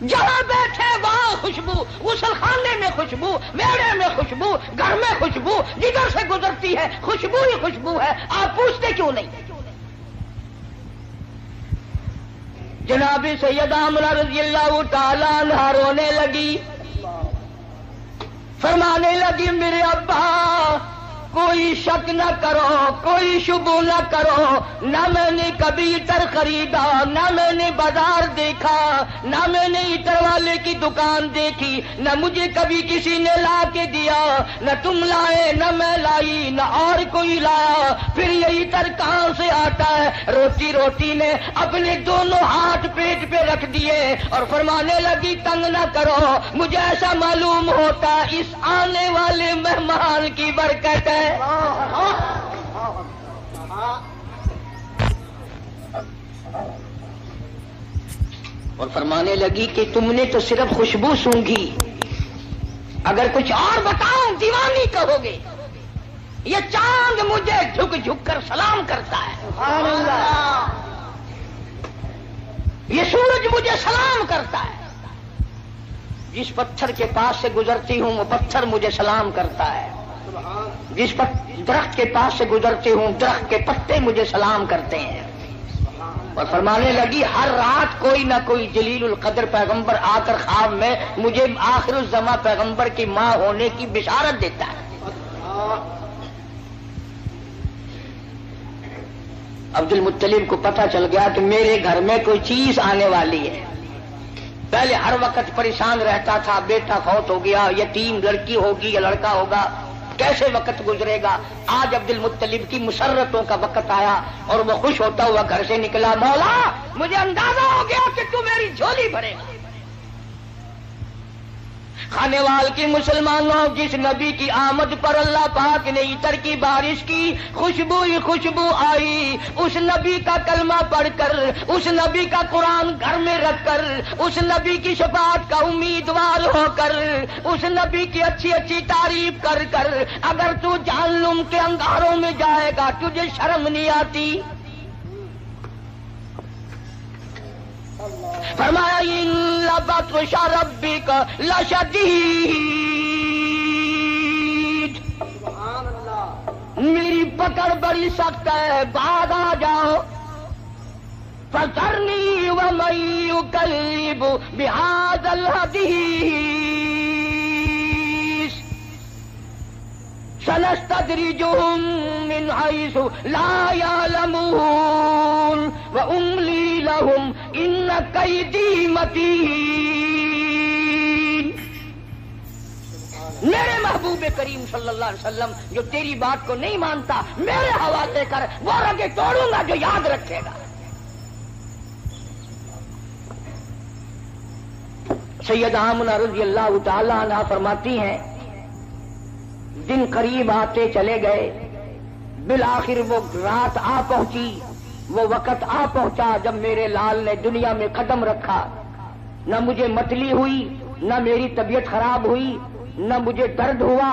جہاں بیٹھے وہاں خوشبو، غسل خانے میں خوشبو، میڑے میں خوشبو، گھر میں خوشبو، جدھر سے گزرتی ہے خوشبو ہی خوشبو ہے. آپ پوچھتے کیوں نہیں؟ جناب سیدہ آمنہ رضی اللہ تعالیٰ عنہا رونے لگی، فرمانے لگی میرے ابا کوئی شک نہ کرو، کوئی شبہ نہ کرو، نہ میں نے کبھی عطر خریدا، نہ میں نے بازار دیکھا، نہ میں نے عطر والے کی دکان دیکھی، نہ مجھے کبھی کسی نے لا کے دیا، نہ تم لائے نہ میں لائی نہ اور کوئی لایا، پھر یہ عطر کہاں سے آتا ہے؟ روتی روتی نے اپنے دونوں ہاتھ پیٹ پہ رکھ دیے اور فرمانے لگی تنگ نہ کرو، مجھے ایسا معلوم ہوتا اس آنے والے مہمان کی برکت ہے. اور فرمانے لگی کہ تم نے تو صرف خوشبو سونگھی، اگر کچھ اور بتاؤں دیوانی کہو گے. یہ چاند مجھے جھک جھک کر سلام کرتا ہے، سبحان اللہ. یہ سورج مجھے سلام کرتا ہے، جس پتھر کے پاس سے گزرتی ہوں وہ پتھر مجھے سلام کرتا ہے، جس پر درخت کے پاس سے گزرتی ہوں درخت کے پتے مجھے سلام کرتے ہیں. اور فرمانے لگی ہر رات کوئی نہ کوئی جلیل القدر پیغمبر آ کر خواب میں مجھے آخر الزماں پیغمبر کی ماں ہونے کی بشارت دیتا ہے. عبد المطلب کو پتہ چل گیا کہ میرے گھر میں کوئی چیز آنے والی ہے. پہلے ہر وقت پریشان رہتا تھا، بیٹا فوت ہو گیا، یتیم لڑکی ہوگی یا لڑکا ہوگا، کیسے وقت گزرے گا. آج عبد المطلب کی مسرتوں کا وقت آیا اور وہ خوش ہوتا ہوا گھر سے نکلا. مولا مجھے اندازہ ہو گیا کہ تو میری جھولی بھرے گا. کھانے وال کی مسلمانوں، جس نبی کی آمد پر اللہ پاک نے عطر کی بارش کی، خوشبو ہی خوشبو آئی. اس نبی کا کلمہ پڑھ کر، اس نبی کا قرآن گھر میں رکھ کر، اس نبی کی شفاعت کا امیدوار ہو کر، اس نبی کی اچھی اچھی تعریف کر کر اگر تو جہنم کے انگاروں میں جائے گا تجھے شرم نہیں آتی؟ فرمایا ان لبطش ربک لشدید، میری پکڑ بڑی سخت ہے، بعد آ جاؤ. فذرنی ومن یکذب بہذا الحدیث سنستدرجهم من حيث لا يعلمون وأملي لهم إن كيدي متين. میرے محبوب کریم صلی اللہ علیہ وسلم جو تیری بات کو نہیں مانتا میرے حوالے کر، وہ رگیں توڑوں گا جو یاد رکھے گا. سیدہ آمنہ رضی اللہ تعالی عنہا فرماتی ہیں دن قریب آتے چلے گئے، بالآخر وہ رات آ پہنچی، وہ وقت آ پہنچا جب میرے لال نے دنیا میں قدم رکھا. نہ مجھے متلی ہوئی، نہ میری طبیعت خراب ہوئی، نہ مجھے درد ہوا.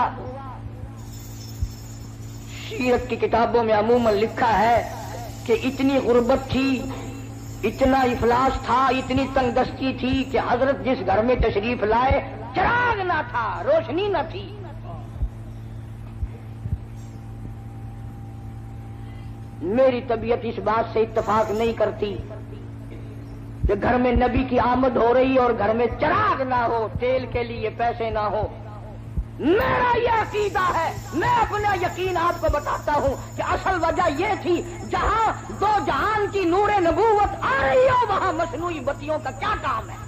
سیرت کی کتابوں میں عموماً لکھا ہے کہ اتنی غربت تھی، اتنا افلاس تھا، اتنی تنگ دستی تھی کہ حضرت جس گھر میں تشریف لائے چراغ نہ تھا، روشنی نہ تھی. میری طبیعت اس بات سے اتفاق نہیں کرتی کہ گھر میں نبی کی آمد ہو رہی اور گھر میں چراغ نہ ہو، تیل کے لیے پیسے نہ ہو. میرا یہ عقیدہ ہے، میں اپنا یقین آپ کو بتاتا ہوں کہ اصل وجہ یہ تھی جہاں دو جہان کی نور نبوت آ رہی ہو وہاں مصنوعی بتیوں کا کیا کام ہے.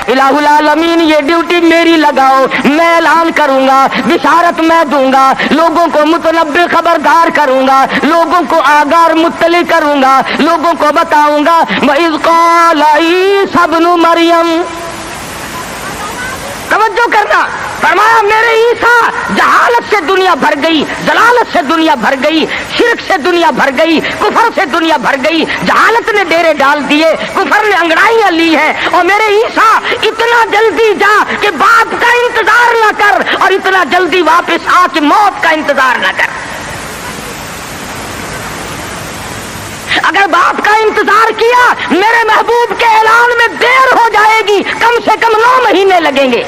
الہ العالمین یہ ڈیوٹی میری لگاؤ، میں اعلان کروں گا، بشارت میں دوں گا، لوگوں کو متنبع خبردار کروں گا، لوگوں کو آگار مطلع کروں گا، لوگوں کو بتاؤں گا. وَإِذْ قَالَ عِیسیٰ ابْنُ مَرْیَم، توجہ کرنا، فرمایا میرے عیسیٰ جہالت سے دنیا بھر گئی، ضلالت سے دنیا بھر گئی، شرک سے دنیا بھر گئی، کفر سے دنیا بھر گئی. جہالت نے ڈیرے ڈال دیے، کفر نے انگڑائیاں لی ہیں. اور میرے عیسیٰ اتنا جلدی جا کہ باپ کا انتظار نہ کر، اور اتنا جلدی واپس آ کے موت کا انتظار نہ کر. اگر باپ کا انتظار کیا میرے محبوب کے اعلان میں دیر ہو جائے گی، کم سے کم 9 مہینے لگیں گے۔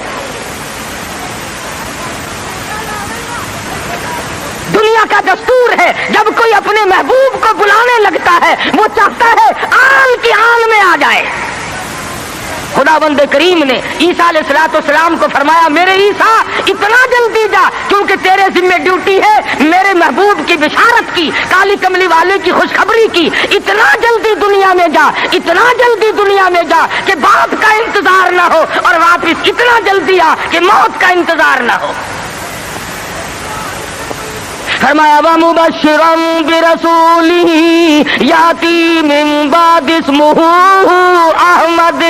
دنیا کا دستور ہے جب کوئی اپنے محبوب کو بلانے لگتا ہے وہ چاہتا ہے آن کی آن میں آ جائے۔ خدا بند کریم نے عیسیٰ علیہ السلام کو فرمایا میرے عیسیٰ اتنا جلدی جا، کیونکہ تیرے ذمہ ڈیوٹی ہے میرے محبوب کی بشارت کی، کالی کملی والے کی خوشخبری کی۔ اتنا جلدی دنیا میں جا، اتنا جلدی دنیا میں جا کہ باپ کا انتظار نہ ہو، اور واپس اتنا جلدی آ کہ موت کا انتظار نہ ہو۔ فرمایا وَمُبَشِّرًا بِرَسُولٍ يَأْتِي مِن بَعْدِ اسْمُهُ أَحْمَدُ۔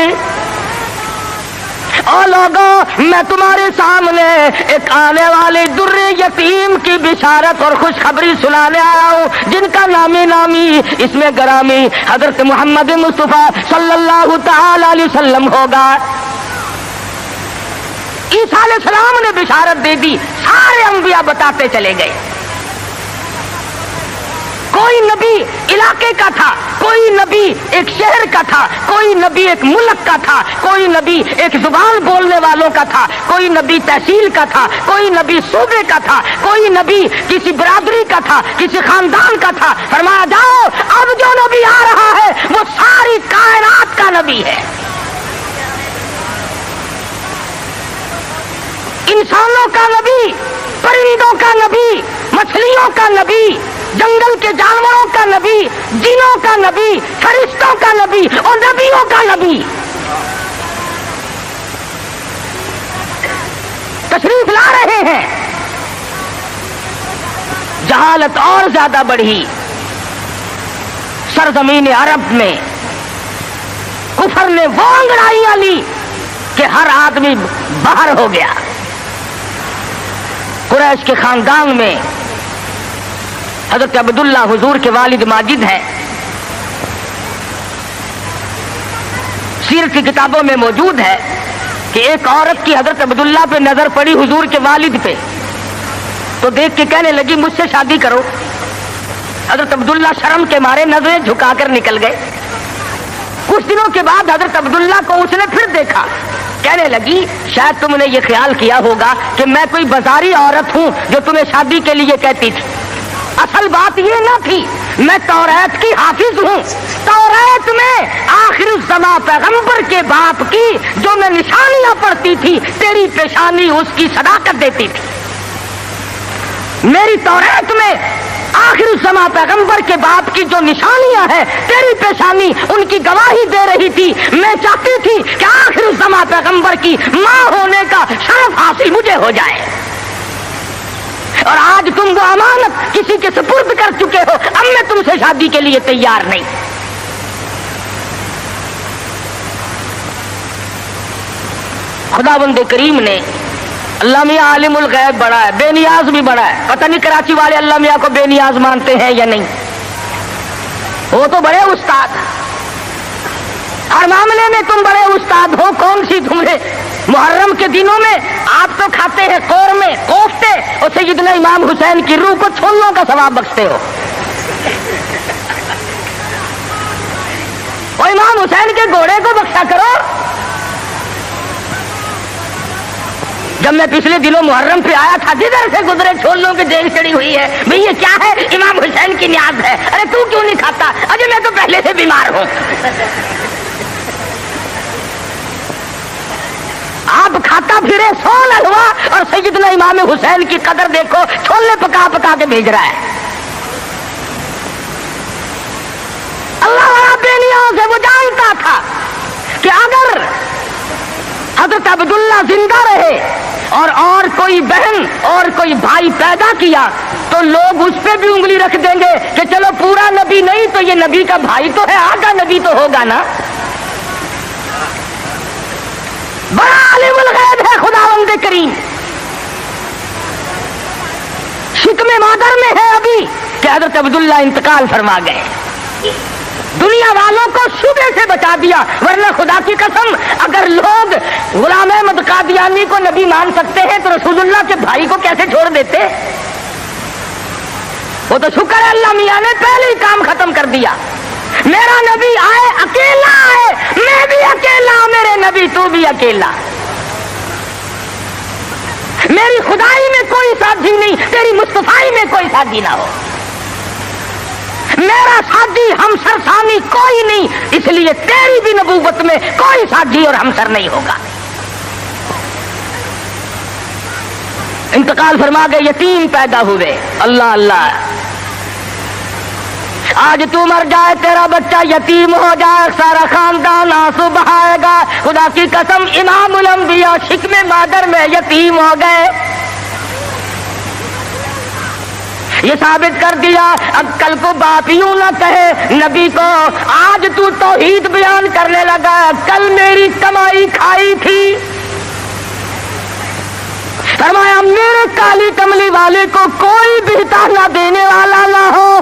او لوگوں میں تمہارے سامنے ایک آنے والے در یتیم کی بشارت اور خوشخبری سنانے آیا ہوں، جن کا نامی اس میں گرامی حضرت محمد مصطفیٰ صلی اللہ تعالی علیہ وسلم ہوگا۔ عیسیٰ علیہ السلام نے بشارت دے دی، سارے انبیاء بتاتے چلے گئے۔ کوئی نبی علاقے کا تھا، کوئی نبی ایک شہر کا تھا، کوئی نبی ایک ملک کا تھا، کوئی نبی ایک زبان بولنے والوں کا تھا، کوئی نبی تحصیل کا تھا، کوئی نبی صوبے کا تھا، کوئی نبی کسی برادری کا تھا، کسی خاندان کا تھا۔ فرمایا جاؤ اب جو نبی آ رہا ہے وہ ساری کائنات کا نبی ہے، انسانوں کا نبی، پرندوں کا نبی، مچھلیوں کا نبی، جنگل کے جانوروں کا نبی، جنوں کا نبی، فرشتوں کا نبی اور نبیوں کا نبی تشریف لا رہے ہیں۔ جہالت اور زیادہ بڑھی سرزمین عرب میں، کفر نے وہ انگڑائیاں لی کہ ہر آدمی باہر ہو گیا۔ قریش کے خاندان میں حضرت عبداللہ حضور کے والد ماجد ہیں، سیرت کی کتابوں میں موجود ہے کہ ایک عورت کی حضرت عبداللہ پہ نظر پڑی حضور کے والد پہ، تو دیکھ کے کہنے لگی مجھ سے شادی کرو۔ حضرت عبداللہ شرم کے مارے نظریں جھکا کر نکل گئے۔ کچھ دنوں کے بعد حضرت عبداللہ کو اس نے پھر دیکھا، کہنے لگی شاید تم نے یہ خیال کیا ہوگا کہ میں کوئی بازاری عورت ہوں جو تمہیں شادی کے لیے کہتی تھی۔ اصل بات یہ نہ تھی، میں توریت کی حافظ ہوں، توریت میں آخر الزماں پیغمبر کے باپ کی جو میں نشانیاں پڑھتی تھی تیری پیشانی اس کی صداقت دیتی تھی۔ میری توریت میں آخر الزماں پیغمبر کے باپ کی جو نشانیاں ہیں تیری پیشانی ان کی گواہی دے رہی تھی۔ میں چاہتی تھی کہ آخر الزماں پیغمبر کی ماں ہونے کا شرف حاصل مجھے ہو جائے، اور آج تم وہ امانت کسی کے سپرد کر چکے ہو، اب میں تم سے شادی کے لیے تیار نہیں۔ خداوند کریم نے، اللہ میاں عالم الغیب بڑا ہے، بے نیاز بھی بڑا ہے، پتہ نہیں کراچی والے اللہ میاں کو بے نیاز مانتے ہیں یا نہیں، وہ تو بڑے استاد، ہر معاملے میں تم بڑے استاد ہو۔ کون سی تم نے محرم کے دنوں میں آپ تو کھاتے ہیں قورمے کوفتے اور سیدنا امام حسین کی روح کو چھولوں کا ثواب بخشتے ہو۔ اور امام حسین کے گھوڑے کو بخشا کرو۔ جب میں پچھلے دنوں محرم پہ آیا تھا، جدھر سے گزرے چھولوں کی دیر چڑی ہوئی ہے، بھئی یہ کیا ہے؟ امام حسین کی نیاز ہے۔ ارے تو کیوں نہیں کھاتا؟ اجے میں تو پہلے سے بیمار ہوں۔ آپ کھاتا پھرے سول حلوا اور سیدنا امام حسین کی قدر دیکھو، چھولے پکا پکا کے بھیج رہا ہے۔ اللہ والا بے نیاز ہے، وہ جانتا تھا کہ اگر حضرت عبداللہ زندہ رہے اور کوئی بہن اور کوئی بھائی پیدا کیا تو لوگ اس پہ بھی انگلی رکھ دیں گے کہ چلو پورا نبی نہیں تو یہ نبی کا بھائی تو ہے، آدھا نبی تو ہوگا نا۔ بڑا عالم الغیب ہے خداوند کریم۔ شکم مادر میں ہے ابھی کہ حضرت عبداللہ انتقال فرما گئے، دنیا والوں کو شبے سے بچا دیا، ورنہ خدا کی قسم اگر لوگ غلام احمد قادیانی کو نبی مان سکتے ہیں تو رسول اللہ کے بھائی کو کیسے چھوڑ دیتے؟ وہ تو شکر ہے اللہ میاں نے پہلے ہی کام ختم کر دیا۔ میرا نبی آئے اکیلا آئے، میں بھی اکیلا، میرے نبی تو بھی اکیلا، میری خدائی میں کوئی ساتھی نہیں، تیری مصطفائی میں کوئی ساتھی نہ ہو، میرا ساتھی ہمسر ثانی کوئی نہیں، اس لیے تیری بھی نبوت میں کوئی ساتھی اور ہمسر نہیں ہوگا۔ انتقال فرما کے یتیم پیدا ہوئے، اللہ اللہ، آج تو مر جائے تیرا بچہ یتیم ہو جائے، سارا خاندان آنسو بہائے گا، خدا کی قسم امام الانبیاء شکم مادر میں یتیم ہو گئے، یہ ثابت کر دیا اب کل کو باپ یوں نہ کہے نبی کو، آج تو توحید بیان کرنے لگا، کل میری کمائی کھائی تھی، فرمایا میرے کالی کملی والے کو کوئی بھی تانا دینے والا نہ ہو،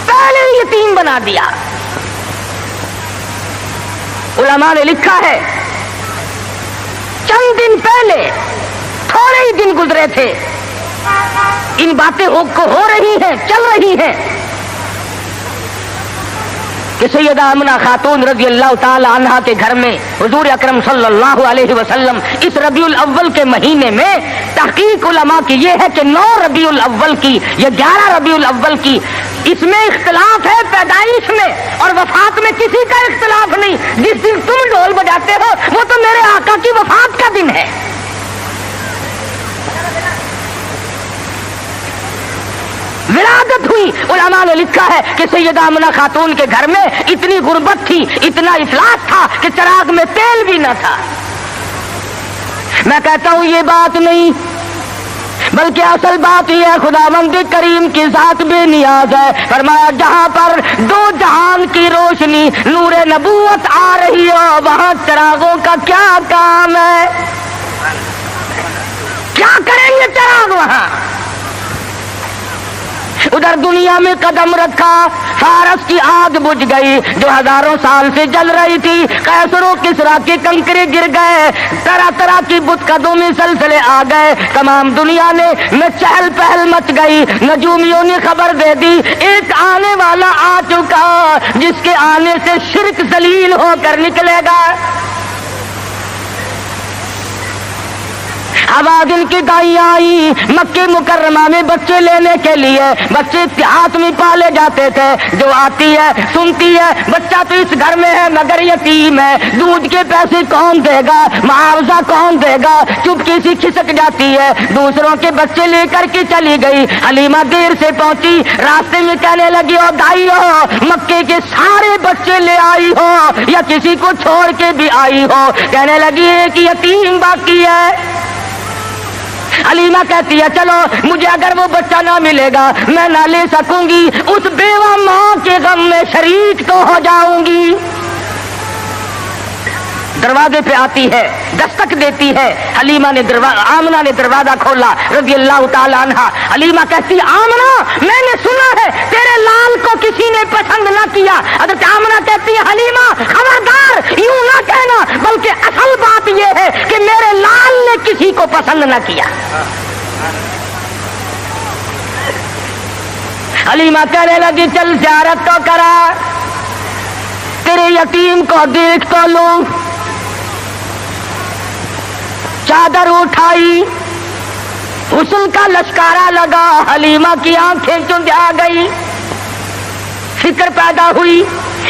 پہلے یتیم بنا دیا۔ علماء نے لکھا ہے چند دن پہلے، تھوڑے ہی دن گزرے تھے، ان باتیں ہو رہی ہیں، چل رہی ہیں کہ سیدہ آمنہ خاتون رضی اللہ تعالی عنہا کے گھر میں حضور اکرم صلی اللہ علیہ وسلم اس ربیع الاول کے مہینے میں، تحقیق علماء کی یہ ہے کہ 9 ربیع الاول کی یا 11 ربیع الاول کی، اس میں اختلاف ہے پیدائش میں اور وفات میں کسی کا اختلاف نہیں، جس دن تم ڈھول بجاتے ہو وہ تو میرے آقا کی وفات کا دن ہے۔ ولادت ہوئی، علماء نے لکھا ہے کہ سیدہ آمنہ خاتون کے گھر میں اتنی غربت تھی، اتنا افلاس تھا کہ چراغ میں تیل بھی نہ تھا۔ میں کہتا ہوں یہ بات نہیں، بلکہ اصل بات یہ ہے خداوند کریم کی ذات بے نیاز ہے، فرمایا جہاں پر 2 جہان کی روشنی نور نبوت آ رہی ہو وہاں چراغوں کا کیا کام ہے؟ کیا کریں گے چراغ وہاں؟ ادھر دنیا میں قدم رکھا، فارس کی آگ بجھ گئی جو ہزاروں سال سے جل رہی تھی، قیصر و کسریٰ کے کنکرے گر گئے، طرح طرح کی بت قدوں میں سلسلے آ گئے، تمام دنیا میں چہل پہل مچ گئی، نجومیوں نے خبر دے دی ایک آنے والا آ چکا جس کے آنے سے شرک ذلیل ہو کر نکلے گا۔ آواز ان کی گائی آئی مکہ مکرمہ میں بچے لینے کے لیے، بچے اتحاد میں پالے جاتے تھے، جو آتی ہے سنتی ہے بچہ تو اس گھر میں ہے مگر یتیم ہے، دودھ کے پیسے کون دے گا، معاوضہ کون دے گا، چپکی سی کھسک جاتی ہے، دوسروں کے بچے لے کر کے چلی گئی۔ حلیمہ دیر سے پہنچی، راستے میں کہنے لگی او دائی ہو مکے کے سارے بچے لے آئی ہو یا کسی کو چھوڑ کے بھی آئی ہو؟ کہنے لگی ایک یتیم باقی ہے۔ حلیمہ کہتی ہے چلو مجھے اگر وہ بچہ نہ ملے گا میں نہ لے سکوں گی، اس بیوہ ماں کے غم میں شریک تو ہو جاؤں گی۔ دروازے پہ آتی ہے، دستک دیتی ہے، حلیمہ نے آمنہ نے دروازہ کھولا رضی اللہ تعالی عنہ۔ حلیمہ کہتی آمنہ میں نے سنا ہے تیرے لال کو کسی نے پسند نہ کیا۔ حضرت آمنہ کہتی ہے حلیمہ خبردار یوں نہ کہنا، بلکہ اصل بات یہ ہے کہ میرے لال نے کسی کو پسند نہ کیا۔ حلیمہ کہنے لگی چل زیارت تو کرا، تیرے یتیم کو دیکھ تو لوں۔ چادر اٹھائی، حسن کا لشکارا لگا، حلیمہ کی آنکھیں چند آ گئی، فکر پیدا ہوئی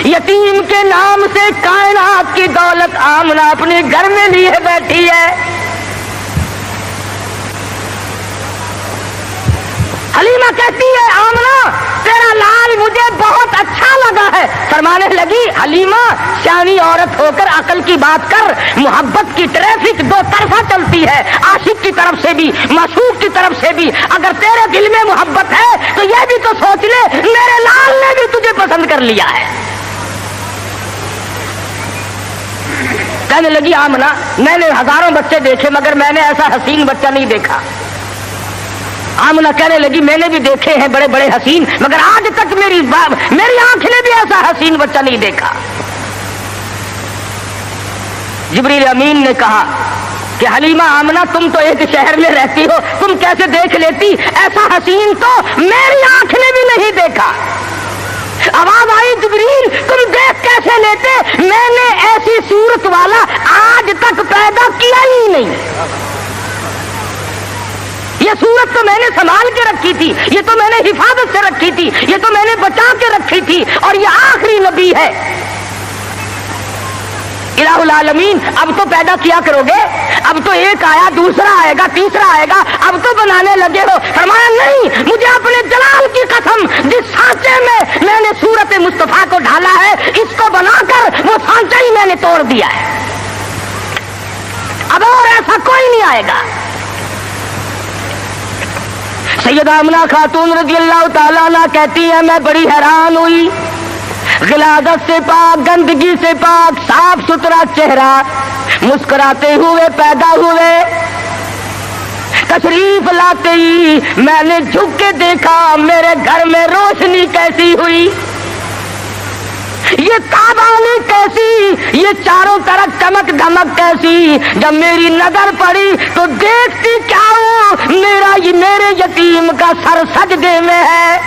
یتیم کے نام سے کائنات کی دولت آمنہ اپنے گھر میں لیے بیٹھی ہے۔ حلیمہ کہتی ہے آمنہ تیرا لال مجھے بہت اچھا لگا ہے۔ فرمانے لگی حلیمہ سیانی عورت ہو کر عقل کی بات کر، محبت کی ٹریفک 2 طرفہ چلتی ہے، عاشق کی طرف سے بھی معشوق کی طرف سے بھی۔ اگر تیرے دل میں محبت ہے تو یہ بھی تو سوچ لے میرے لال نے بھی تجھے پسند کر لیا ہے۔ کہنے لگی آمنہ میں نے ہزاروں بچے دیکھے مگر میں نے ایسا حسین بچہ نہیں دیکھا۔ آمنہ کہنے لگی میں نے بھی دیکھے ہیں بڑے بڑے حسین مگر آج تک میری آنکھ نے بھی ایسا حسین بچہ نہیں دیکھا۔ جبریل امین نے کہا کہ حلیمہ آمنہ تم تو ایک شہر میں رہتی ہو، تم کیسے دیکھ لیتی؟ ایسا حسین تو میری آنکھ نے بھی نہیں دیکھا۔ آواز آئی جبریل تم دیکھ کیسے لیتے؟ میں نے ایسی صورت والا آج تک پیدا کیا ہی نہیں، یہ صورت تو میں نے سنبھال کے رکھی تھی، یہ تو میں نے حفاظت سے رکھی تھی، یہ تو میں نے بچا کے رکھی تھی، اور یہ آخری نبی ہے۔ الہ العالمین اب تو پیدا کیا کرو گے، اب تو ایک آیا، دوسرا آئے گا، تیسرا آئے گا، اب تو بنانے لگے ہو۔ فرمایا نہیں، مجھے اپنے جلال کی قسم، جس سانچے میں نے صورت مصطفیٰ کو ڈالا ہے، اس کو بنا کر وہ سانچہ ہی میں نے توڑ دیا ہے، اب اور ایسا کوئی نہیں آئے گا۔ سیدہ آمنہ خاتون رضی اللہ تعالیٰ عنہ کہتی ہے میں بڑی حیران ہوئی، غلاظت سے پاک، گندگی سے پاک، صاف ستھرا چہرہ، مسکراتے ہوئے پیدا ہوئے، تشریف لاتے ہی میں نے جھک کے دیکھا میرے گھر میں روشنی کیسی ہوئی، یہ تابانی کیسی، یہ چاروں طرف چمک دھمک کیسی۔ جب میری نظر پڑی تو دیکھتی کیا ہوں، میرے یتیم کا سر سجدے میں ہے۔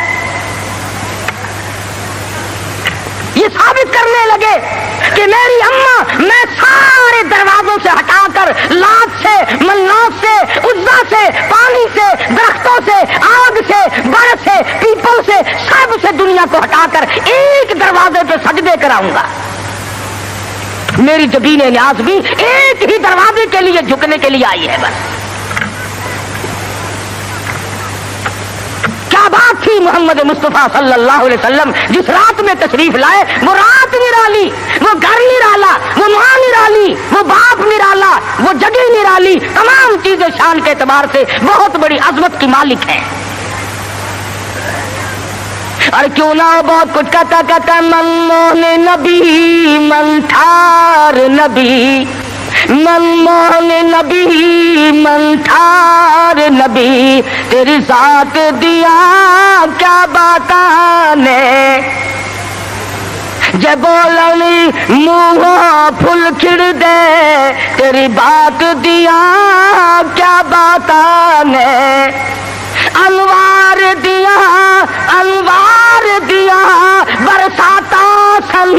یہ ثابت کرنے لگے کہ میری اماں میں سارے دروازوں سے ہٹا کر، لات سے، منات سے، عزا سے، پانی سے، درختوں سے، آگ سے، برف سے، پیپل سے، سب سے دنیا کو ہٹا کر ایک دروازے پہ سجدے کراؤں گا۔ میری جبین نیاز بھی ایک ہی دروازے کے لیے جھکنے کے لیے آئی ہے بس۔ کیا بات تھی محمد مصطفیٰ صلی اللہ علیہ وسلم جس رات میں تشریف لائے، وہ رات نرالی، وہ گھر نرالا، وہ ماں نرالی، وہ باپ نرالا، وہ جگہ نرالی، تمام چیزیں شان کے اعتبار سے بہت بڑی عظمت کی مالک ہیں۔ اور کیوں نہ بہت کچھ کہتا من موہن نبی، من ٹھار نبی، من موہن نبی، من ٹھار نبی، تیری ذات دیا کیا باتانے، جے بولنی منہ پھل کھڑ دے، تیری بات دیا کیا باتانے، انوار دیا، انوار دیا برساتا سن،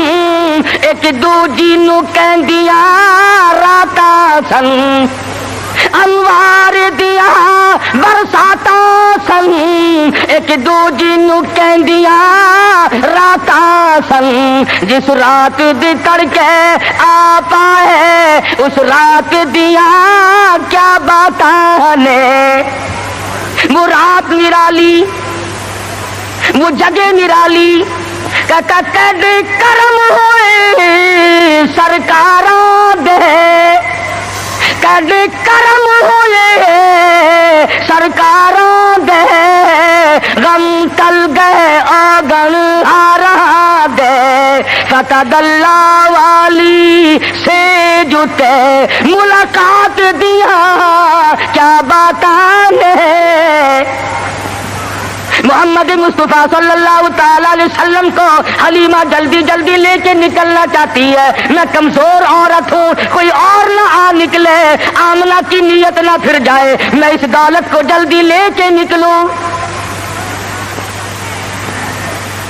ایک دوجی نو کہندیا راتا سن، انوار دیا برساتا سن، ایک دوجی نو کہندیا راتا سن، جس رات دی تڑکے آ پائے، اس رات دیا کیا باتاں نے۔ وہ رات نرالی، وہ جگہ نرالی، کڈ کرم ہوئے سرکاراں دے، کڈ کرم ہوئے سرکاراں دے، غم تل گئے آگن ہارا دے، فتح اللہ والی سے جتے ملاقات دیا کیا باتاں نے۔ محمد مصطفیٰ صلی اللہ تعالی علیہ وسلم کو حلیمہ جلدی جلدی لے کے نکلنا چاہتی ہے، میں کمزور عورت ہوں، کوئی اور نہ آ نکلے، آمنہ کی نیت نہ پھر جائے، میں اس دولت کو جلدی لے کے نکلوں۔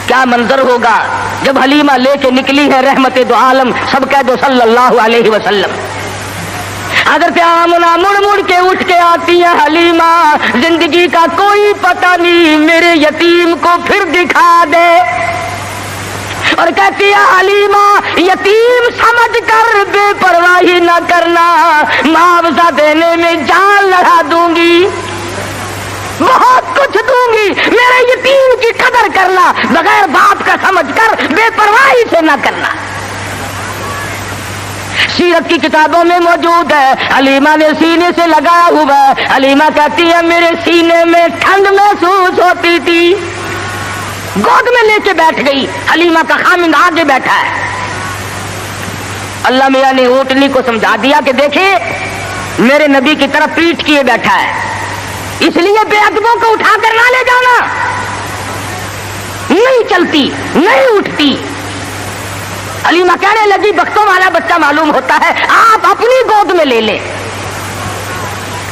کیا منظر ہوگا جب حلیمہ لے کے نکلی ہے رحمت دو عالم، سب کہہ دو صلی اللہ علیہ وسلم۔ حضرت آمنہ مڑ مڑ کے اٹھ کے آتی ہے، حلیمہ زندگی کا کوئی پتہ نہیں، میرے یتیم کو پھر دکھا دے، اور کہتی ہے حلیمہ یتیم سمجھ کر بے پرواہی نہ کرنا، معاوضہ دینے میں جان لڑا دوں گی، بہت کچھ دوں گی، میرے یتیم کی قدر کرنا، بغیر باپ کا سمجھ کر بے پرواہی سے نہ کرنا۔ سیرت کی کتابوں میں موجود ہے، حلیمہ نے سینے سے لگایا ہوا ہے، حلیمہ کہتی ہے میرے سینے میں ٹھنڈ محسوس ہوتی تھی، گود میں لے کے بیٹھ گئی، حلیمہ کا خامند آگے بیٹھا ہے۔ اللہ میاں نے اونٹنی کو سمجھا دیا کہ دیکھیں میرے نبی کی طرف پیٹھ کیے بیٹھا ہے، اس لیے بے ادبوں کو اٹھا کر نہ لے جانا، نہیں چلتی نہیں اٹھتی۔ حلیمہ کہنے لگی بختوں والا بچہ معلوم ہوتا ہے، آپ اپنی گود میں لے لیں،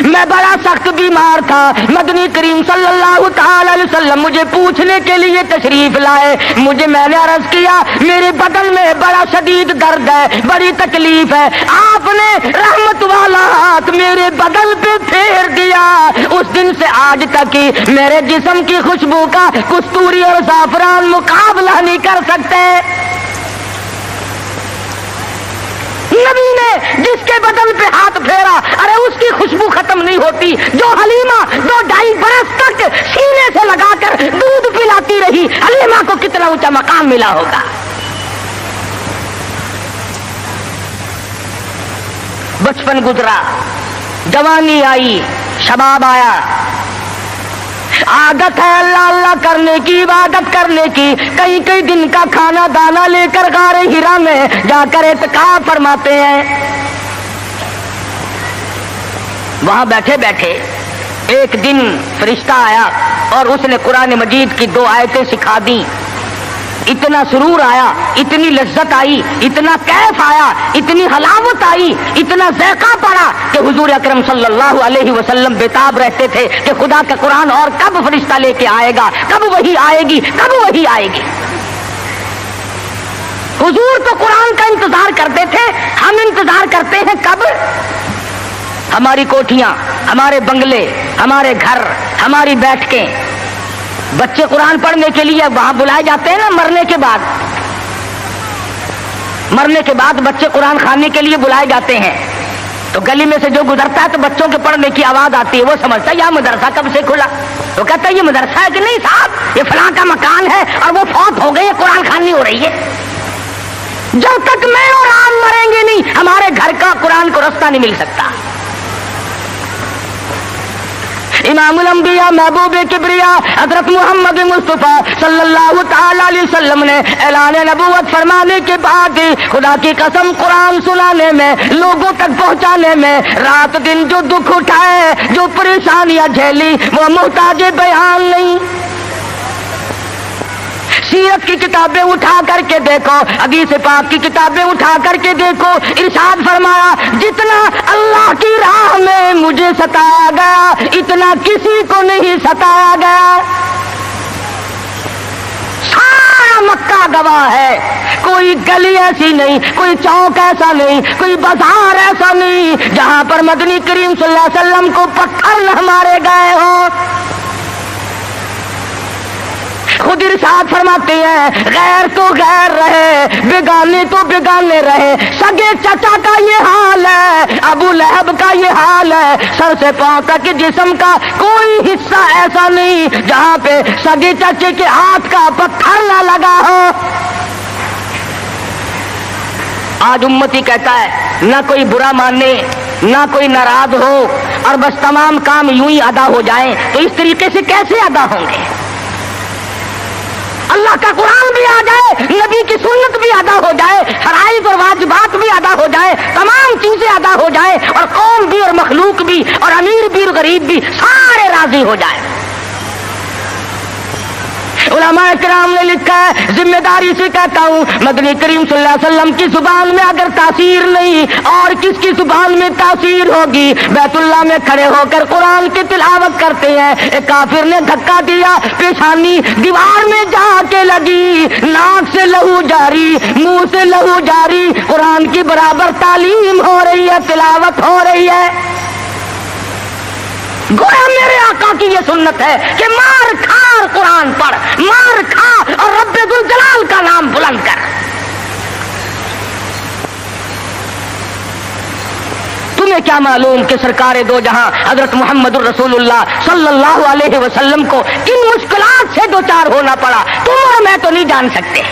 میں بڑا سخت بیمار تھا، مدنی کریم صلی اللہ تعالی علیہ وسلم مجھے پوچھنے کے لیے تشریف لائے، میں نے عرض کیا میرے بدن میں بڑا شدید درد ہے، بڑی تکلیف ہے، آپ نے رحمت والا ہاتھ میرے بدن پہ پھیر دیا، اس دن سے آج تک ہی میرے جسم کی خوشبو کا کستوری اور زعفران مقابلہ نہیں کر سکتے۔ نبی نے جس کے بدن پہ ہاتھ پھیرا، ارے اس کی خوشبو ختم نہیں ہوتی، جو حلیمہ 2-2.5 برس تک سینے سے لگا کر دودھ پلاتی رہی، حلیمہ کو کتنا اونچا مقام ملا ہوگا۔ بچپن گزرا، جوانی آئی، شباب آیا، عادت ہے اللہ اللہ کرنے کی، عبادت کرنے کی، کئی دن کا کھانا دانا لے کر غار ہرا میں جا کر اعتکاف فرماتے ہیں۔ وہاں بیٹھے بیٹھے ایک دن فرشتہ آیا اور اس نے قرآن مجید کی 2 آیتیں سکھا دی، اتنا سرور آیا، اتنی لذت آئی، اتنا کیف آیا، اتنی حلاوت آئی، اتنا ذائقہ پڑا کہ حضور اکرم صلی اللہ علیہ وسلم بےتاب رہتے تھے کہ خدا کا قرآن اور کب فرشتہ لے کے آئے گا، کب وہی آئے گی، کب وہی آئے گی۔ حضور تو قرآن کا انتظار کرتے تھے، ہم انتظار کرتے ہیں کب؟ ہماری کوٹھیاں، ہمارے بنگلے، ہمارے گھر، ہماری بیٹھکیں، بچے قرآن پڑھنے کے لیے وہاں بلائے جاتے ہیں نا، مرنے کے بعد بچے قرآن خانے کے لیے بلائے جاتے ہیں، تو گلی میں سے جو گزرتا ہے تو بچوں کے پڑھنے کی آواز آتی ہے، وہ سمجھتا ہے یہ مدرسہ کب سے کھلا، وہ کہتا ہے یہ مدرسہ ہے کہ نہیں صاحب، یہ فلاں کا مکان ہے اور وہ فوت ہو گئی ہے، قرآن خوانی ہو رہی ہے۔ جب تک میں اور آپ مریں گے نہیں، ہمارے گھر کا قرآن کو رستہ نہیں مل سکتا۔ امام الانبیاء محبوب کبریا حضرت محمد مصطفیٰ صلی اللہ تعالی علیہ وسلم نے اعلان نبوت فرمانے کے بعد خدا کی قسم قرآن سنانے میں، لوگوں تک پہنچانے میں، رات دن جو دکھ اٹھائے، جو پریشانیاں جھیلی، وہ محتاج بیان نہیں۔ سیرت کی کتابیں اٹھا کر کے دیکھو، حدیث پاک کی کتابیں اٹھا کر کے دیکھو، ارشاد فرمایا جتنا اللہ کی راہ میں مجھے ستایا گیا اتنا کسی کو نہیں ستایا گیا۔ سارا مکہ گواہ ہے، کوئی گلی ایسی نہیں، کوئی چوک ایسا نہیں، کوئی بازار ایسا نہیں جہاں پر مدنی کریم صلی اللہ علیہ وسلم کو پتھر نہ مارے گئے ہوں۔ خود ارشاد فرماتے ہیں غیر تو غیر رہے، بیگانے تو بیگانے رہے، سگے چچا کا یہ حال ہے، ابو لہب کا یہ حال ہے، سر سے پاؤں تک جسم کا کوئی حصہ ایسا نہیں جہاں پہ سگے چچے کے ہاتھ کا پتھر نہ لگا ہو۔ آج امتی کہتا ہے نہ کوئی برا مانے، نہ کوئی ناراض ہو، اور بس تمام کام یوں ہی ادا ہو جائیں، تو اس طریقے سے کیسے ادا ہوں گے؟ اللہ کا قرآن بھی آ جائے، نبی کی سنت بھی ادا ہو جائے، فرائض اور واجبات بھی ادا ہو جائے، تمام چیزیں ادا ہو جائے، اور قوم بھی اور مخلوق بھی اور امیر بھی اور غریب بھی سارے راضی ہو جائے۔ علماء کرام نے لکھا ہے، ذمہ داری سے کہتا ہوں، مدنی کریم صلی اللہ علیہ وسلم کی زبان میں اگر تاثیر نہیں اور کس کی زبان میں تاثیر ہوگی؟ بیت اللہ میں کھڑے ہو کر قرآن کی تلاوت کرتے ہیں، ایک کافر نے دھکا دیا، پیشانی دیوار میں جا کے لگی، ناک سے لہو جاری، منہ سے لہو جاری، قرآن کی برابر تعلیم ہو رہی ہے، تلاوت ہو رہی ہے۔ گویا میرے آقا کی یہ سنت ہے کہ مار کھا اور قرآن پڑھ، مار کھا اور رب ذوالجلال کا نام بلند کر۔ تمہیں کیا معلوم کہ سرکار دو جہاں حضرت محمد الرسول اللہ صلی اللہ علیہ وسلم کو کن مشکلات سے دوچار ہونا پڑا، تم اور میں تو نہیں جان سکتے۔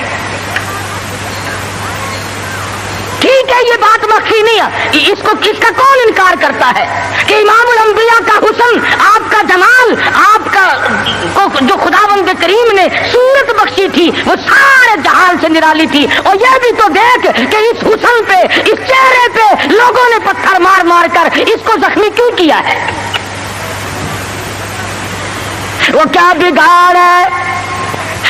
ٹھیک ہے یہ بات مخفی نہیں ہے، اس کا کون انکار کرتا ہے کہ امام الانبیاء کا حسن، آپ کا جمال، آپ کا جو خداوند کریم نے صورت بخشی تھی وہ سارے جہان سے نرالی تھی، اور یہ بھی تو دیکھ کہ اس حسن پہ، اس چہرے پہ لوگوں نے پتھر مار مار کر اس کو زخمی کیوں کیا ہے؟ وہ کیا بگاڑ ہے؟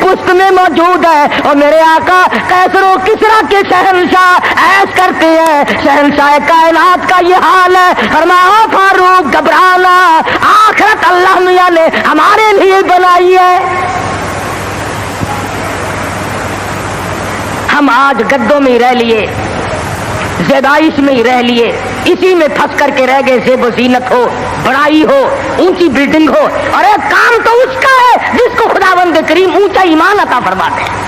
پشت میں موجود ہے، اور میرے آقا کیسر و کسرا کے شہنشاہ ایس کرتے ہیں، شہنشاہ کائنات کا یہ حال ہے، فرمایا فاروق گھبرانا، آخرت اللہ میاں نے ہمارے لیے بنائی ہے۔ ہم آج گدوں میں ہی رہ لیے، زیبائش میں ہی رہ لیے، اسی میں پھنس کر کے رہ گئے، زیب و زینت ہو، بڑائی ہو، اونچی بلڈنگ ہو، اور ایک کام تو اس کا ہے جس کو خداوند کریم اونچا ایمان عطا فرماتے ہیں۔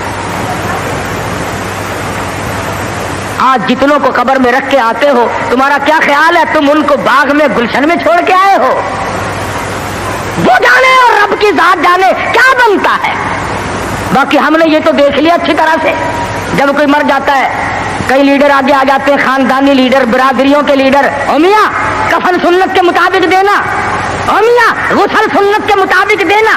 آج جتنوں کو قبر میں رکھ کے آتے ہو، تمہارا کیا خیال ہے تم ان کو باغ میں گلشن میں چھوڑ کے آئے ہو؟ وہ جانے اور رب کی ذات جانے کیا بنتا ہے۔ باقی ہم نے یہ تو دیکھ لیا اچھی طرح سے، جب کوئی مر جاتا ہے کئی لیڈر آگے آ جاتے ہیں، خاندانی لیڈر، برادریوں کے لیڈر، او میاں کفن سنت کے مطابق دینا، او میاں غسل سنت کے مطابق دینا۔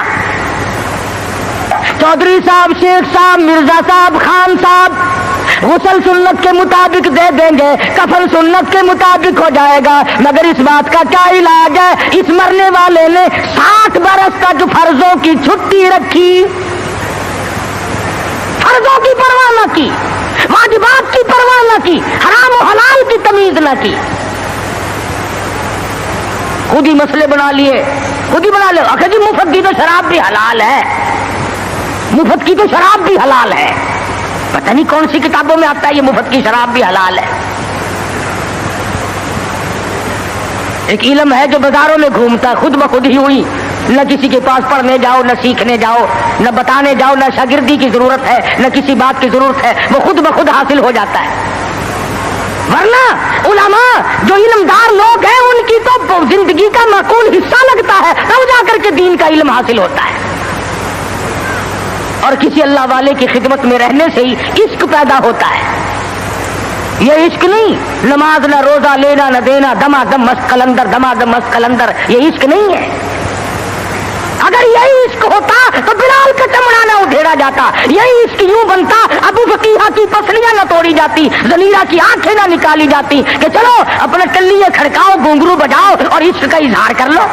چودھری صاحب، شیخ صاحب، مرزا صاحب، خان صاحب غسل سنت کے مطابق دے دیں گے، کفن سنت کے مطابق ہو جائے گا، مگر اس بات کا کیا علاج ہے؟ اس مرنے والے نے 60 برس تک فرضوں کی چھٹی رکھی، فرضوں کی پرواہ نہ کی، واجبات کی پرواہ نہ کی، حرام و حلال کی تمیز نہ کی، خود ہی مسئلے بنا لیے، خود ہی بنا لے۔ اکھے جی مفت کی تو شراب بھی حلال ہے، مفت کی تو شراب بھی حلال ہے، پتہ نہیں کون سی کتابوں میں آتا ہے یہ مفت کی شراب بھی حلال ہے۔ ایک علم ہے جو بازاروں میں گھومتا ہے، خود بخود ہی ہوئی، نہ کسی کے پاس پڑھنے جاؤ، نہ سیکھنے جاؤ، نہ بتانے جاؤ، نہ شاگردی کی ضرورت ہے، نہ کسی بات کی ضرورت ہے، وہ خود بخود حاصل ہو جاتا ہے۔ ورنہ علماء جو علمدار لوگ ہیں ان کی تو زندگی کا معقول حصہ لگتا ہے، تب جا کر کے دین کا علم حاصل ہوتا ہے، اور کسی اللہ والے کی خدمت میں رہنے سے ہی عشق پیدا ہوتا ہے۔ یہ عشق نہیں نماز نہ روزہ لینا نہ دینا، دما دم مست قلندر، دما دم مست قلندر، یہ عشق نہیں ہے۔ اگر یہی عشق ہوتا تو بلال کا چمڑا نہ ادھیڑا جاتا، یہی عشق یوں بنتا ابو فقیہ کی پسلیاں نہ توڑی جاتی، زنیرہ کی آنکھیں نہ نکالی جاتی کہ چلو اپنے ٹلیے کھڑکاؤ، گھنگرو بجاؤ اور عشق کا اظہار کر لو۔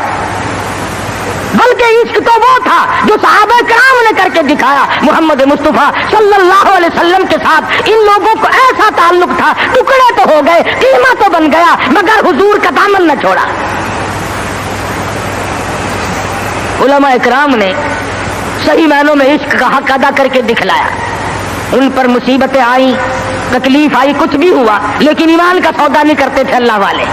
بلکہ عشق تو وہ تھا جو صحابہ کرام نے کر کے دکھایا۔ محمد مصطفیٰ صلی اللہ علیہ وسلم کے ساتھ ان لوگوں کو ایسا تعلق تھا، ٹکڑے تو ہو گئے، قیمہ تو بن گیا، مگر حضور کا دامن نہ چھوڑا۔ علماء اکرام نے صحیح معنوں میں عشق کا حق ادا کر کے دکھلایا۔ ان پر مصیبتیں آئیں، تکلیف آئی، کچھ بھی ہوا، لیکن ایمان کا سودا نہیں کرتے تھے اللہ والے۔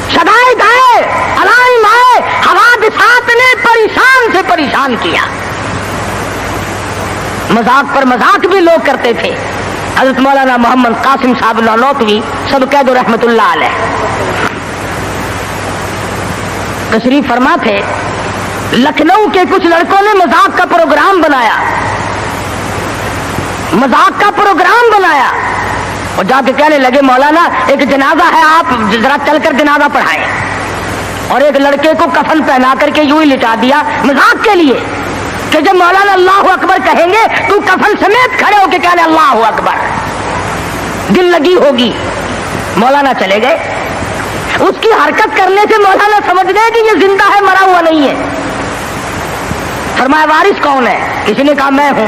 شدائد آئے، علائم آئے، حوادثات نے پریشان سے پریشان کیا، مذاق پر مذاق بھی لوگ کرتے تھے۔ حضرت مولانا محمد قاسم صاحب نانوتوی سب قید رحمت اللہ علیہ تشریف فرما تھے، لکھنؤ کے کچھ لڑکوں نے مذاق کا پروگرام بنایا، مذاق کا پروگرام بنایا، اور جا کے کہنے لگے مولانا ایک جنازہ ہے، آپ ذرا چل کر جنازہ پڑھائیں، اور ایک لڑکے کو کفن پہنا کر کے یوں ہی لٹا دیا مذاق کے لیے کہ جب مولانا اللہ اکبر کہیں گے تو کفن سمیت کھڑے ہو کے کہنے اللہ اکبر، دل لگی ہوگی۔ مولانا چلے گئے، اس کی حرکت کرنے سے مولانا سمجھ گئے کہ یہ زندہ ہے، مرا ہوا نہیں ہے۔ فرمایا وارث کون ہے؟ کسی نے کہا میں ہوں۔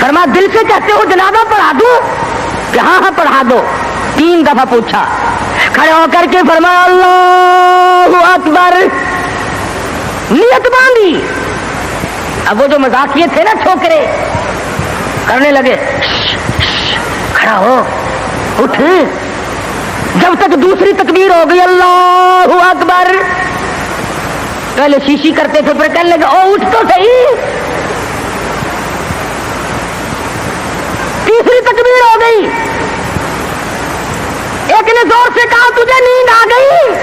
فرمایا دل سے کہتے ہو جنازہ پڑھا دوں؟ کہ ہاں ہاں پڑھا دو۔ 3 دفعہ پوچھا، کھڑے ہو کر کے فرمایا اللہ اکبر، نیت باندھی۔ اب وہ جو مذاقیے تھے نا چھوکرے کرنے لگے، کھڑا ہو، اٹھ۔ جب تک دوسری تکبیر ہو گئی اللہ اکبر، پہلے شیشی کرتے تھے پھر کہنے لگے او اٹھ تو صحیح۔ تیسری تکبیر ہو گئی، ایک نے زور سے کہا تجھے نیند آ گئی۔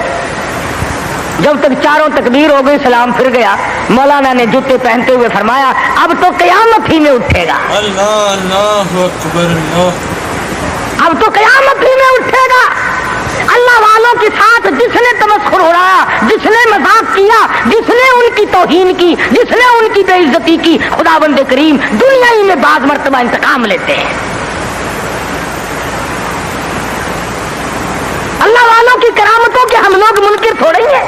جب تک 4 تکبیر ہو گئی سلام پھر گیا، مولانا نے جوتے پہنتے ہوئے فرمایا اب تو قیامت ہی میں اٹھے گا، اللہ اکبر اللہ، اب تو قیامت ہی میں اٹھے گا۔ اللہ والوں کے ساتھ جس نے تمسخر اڑایا، جس نے مذاق کیا، جس نے ان کی توہین کی، جس نے ان کی بے عزتی کی، خداوند کریم دنیا ہی میں بعض مرتبہ انتقام لیتے ہیں۔ اللہ والوں کی کرامتوں کے ہم لوگ منکر تھوڑے ہیں،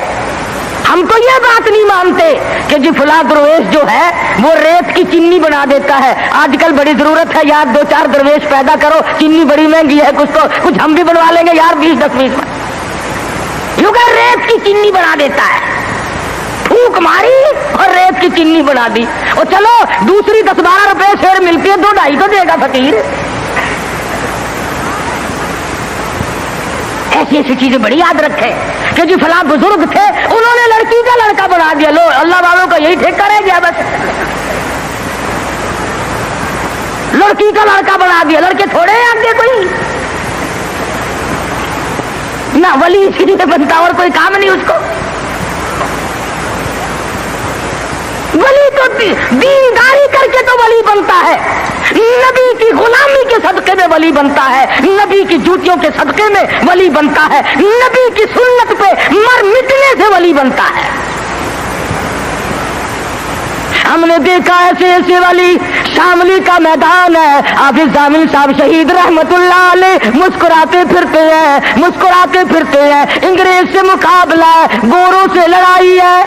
ہم تو یہ بات نہیں مانتے کہ کہ جی فلاں درویش جو ہے وہ ریت کی چینی بنا دیتا ہے. آج کل بڑی ضرورت ہے یار 2-4 درویش پیدا کرو, چینی بڑی مہنگی ہے, کچھ ہم بھی بنوا لیں گے یار 20-10 میں. یوں کہ ریت کی چینی بنا دیتا ہے, پھونک ماری اور ریت کی چینی بنا دی. اور چلو دوسری 10-12 روپے شیر ملتی ہے, 2-2.5 تو دے گا فقیر. ایسی ایسی چیزیں بڑی یاد رکھے کہ جی فلاں بزرگ تھے انہوں نے لڑکی کا لڑکا بنا دیا. لو اللہ والوں کا یہی ٹھیک رہ گیا, بس لڑکی کا لڑکا بنا دیا. لڑکے تھوڑے آگے کوئی نہ ولی اسی لیے بنتا اور کوئی کام نہیں اس کو. ولی تو دینداری کر کے تو ولی بنتا ہے, نبی کی غلامی کے صدقے میں ولی بنتا ہے, نبی کی جوتیوں کے صدقے میں ولی بنتا ہے, نبی کی سنت پہ مر مٹنے سے ولی بنتا ہے. ہم نے دیکھا ایسے ایسے ولی. شاملی کا میدان ہے, حافظ ضامن صاحب شہید رحمت اللہ علیہ مسکراتے پھرتے ہیں. انگریز سے مقابلہ ہے, گوروں سے لڑائی ہے.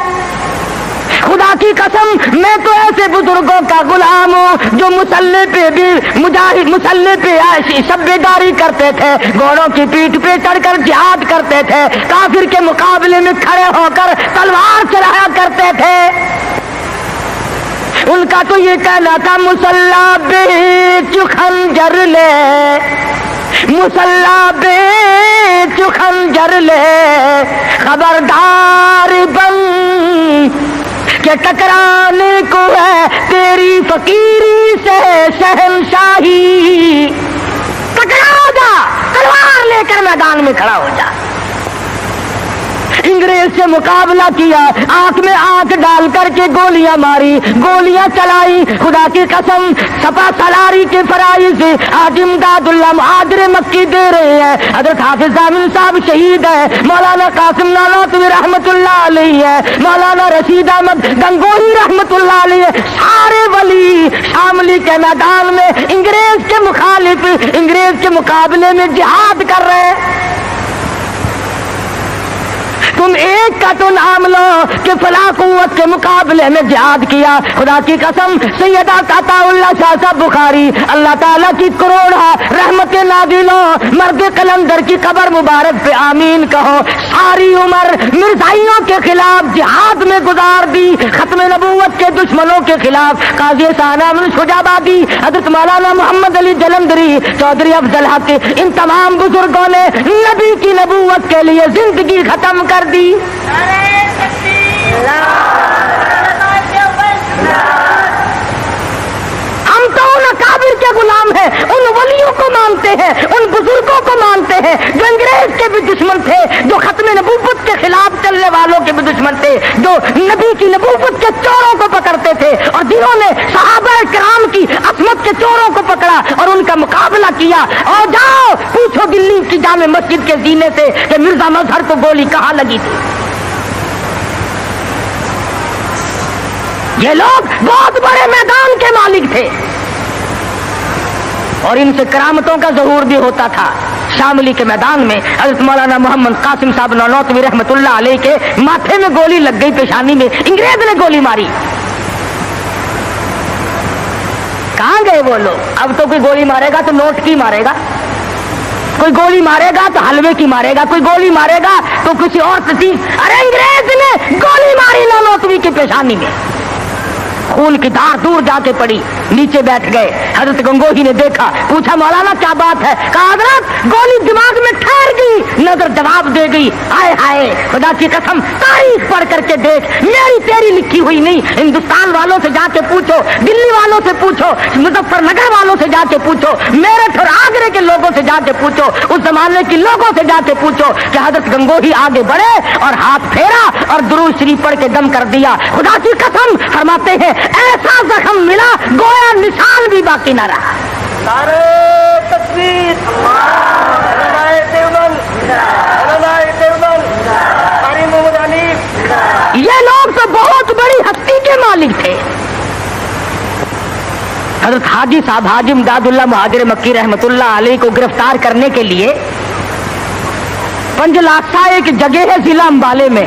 خدا کی قسم میں تو ایسے بزرگوں کا غلام ہوں جو مسلح پہ بھی مسلح پہ شبیداری کرتے تھے, گھوڑوں کی پیٹھ پہ چڑھ کر جہاد کرتے تھے, کافر کے مقابلے میں کھڑے ہو کر تلوار چلایا کرتے تھے. ان کا تو یہ کہنا تھا مسلح بیچ خنجر لے, مسلح بیچ خنجر لے, خبردار بن کہ ٹکرانے کو ہے تیری فقیری سے شہنشاہی. ٹکرا جا, تلوار لے کر میدان میں کھڑا ہو جا. انگریز سے مقابلہ کیا, آنکھ میں آنکھ ڈال کر کے گولیاں ماری, گولیاں چلائی. خدا کی قسم سپا سالاری کے فرائض حاجی امداد اللہ مہاجر مکی دے رہے ہیں. حضرت حافظ ضامن صاحب شہید ہے, مولانا قاسم نانوتوی رحمت اللہ علیہ ہے, مولانا رشید احمد گنگوہی رحمت اللہ علیہ. سارے ولی شاملی کے میدان میں انگریز کے مخالف, انگریز کے مقابلے میں جہاد کر رہے ہیں. تم ایک کا تو نام لو کہ فلاں قوت کے مقابلے میں جہاد کیا. خدا کی قسم سیدہ عطا اللہ شاہ صاحب بخاری اللہ تعالیٰ کی کروڑا رحمت نازلوں, مرد قلندر کی قبر مبارک پہ آمین کہو. ساری عمر مرزائیوں کے خلاف جہاد میں گزار دی, ختم نبوت کے دشمنوں کے خلاف. قاضی ثانوی شجابادی, حضرت مولانا محمد علی جلندری, چودھری افضل حق, ان تمام بزرگوں نے نبی کی نبوت کے لیے زندگی ختم کر دی. ہم تو ان اکابر کے غلام ہیں, ان ولیوں کو مانتے ہیں, ان بزرگوں کو مانتے ہیں جو انگریز کے بھی دشمن تھے, جو ختم نبوت کے خلاف چلنے والوں کے بھی دشمن تھے, جو نبی کی نبوت کے چوروں کو پکڑتے تھے, اور جنہوں نے صحابہ کرام کی عصمت کے چوروں کو پکڑا اور ان کا مقابلہ کیا. اور جاؤ پوچھو دلی کی جامع مسجد کے زینے سے کہ مرزا مظہر کو گولی کہاں لگی تھی. یہ لوگ بہت بڑے میدان کے مالک تھے اور ان سے کرامتوں کا ظہور بھی ہوتا تھا. شاملی کے میدان میں حضرت مولانا محمد قاسم صاحب نانوتوی رحمت اللہ علیہ کے ماتھے میں گولی لگ گئی, پیشانی میں انگریز نے گولی ماری. کہاں گئے وہ لوگ؟ اب تو کوئی گولی مارے گا تو نوٹ کی مارے گا, کوئی گولی مارے گا تو حلوے کی مارے گا, کوئی گولی مارے گا تو کسی اور چیز. ارے انگریز نے گولی ماری نانوتوی کی پیشانی میں, خون کی دھار دور جا کے پڑی, نیچے بیٹھ گئے. حضرت گنگوہی نے دیکھا, پوچھا مولانا کیا بات ہے؟ کہا حضرت گولی دماغ میں ٹھہر گئی, نظر جواب دے گئی. ہائے ہائے خدا کی قسم تاریخ پڑھ کر کے دیکھ, میری تیری لکھی ہوئی نہیں. ہندوستان والوں سے جا کے پوچھو, دلی والوں سے پوچھو, مظفر نگر والوں سے جا کے پوچھو, میرٹھ اور آگرے کے لوگوں سے جا کے پوچھو, اس زمانے کے لوگوں سے جا کے پوچھو کہ حضرت گنگوہی آگے بڑھے اور ہاتھ پھیرا اور درود شریف پڑھ کے دم کر دیا. خدا کی قسم فرماتے ہیں ایسا زخم ملا گویا نشان بھی باقی نہ رہا. نعرہ تکبیر, علماء دیوبند, علماء دیوبند, قاری محمد حنیف. یہ لوگ تو بہت بڑی ہستی کے مالک تھے. حضرت حاجی صاحب حاجی امداد اللہ مہاجر مکی رحمت اللہ علیہ کو گرفتار کرنے کے لیے پنجلاسا ایک جگہ ہے ضلع امبالے میں,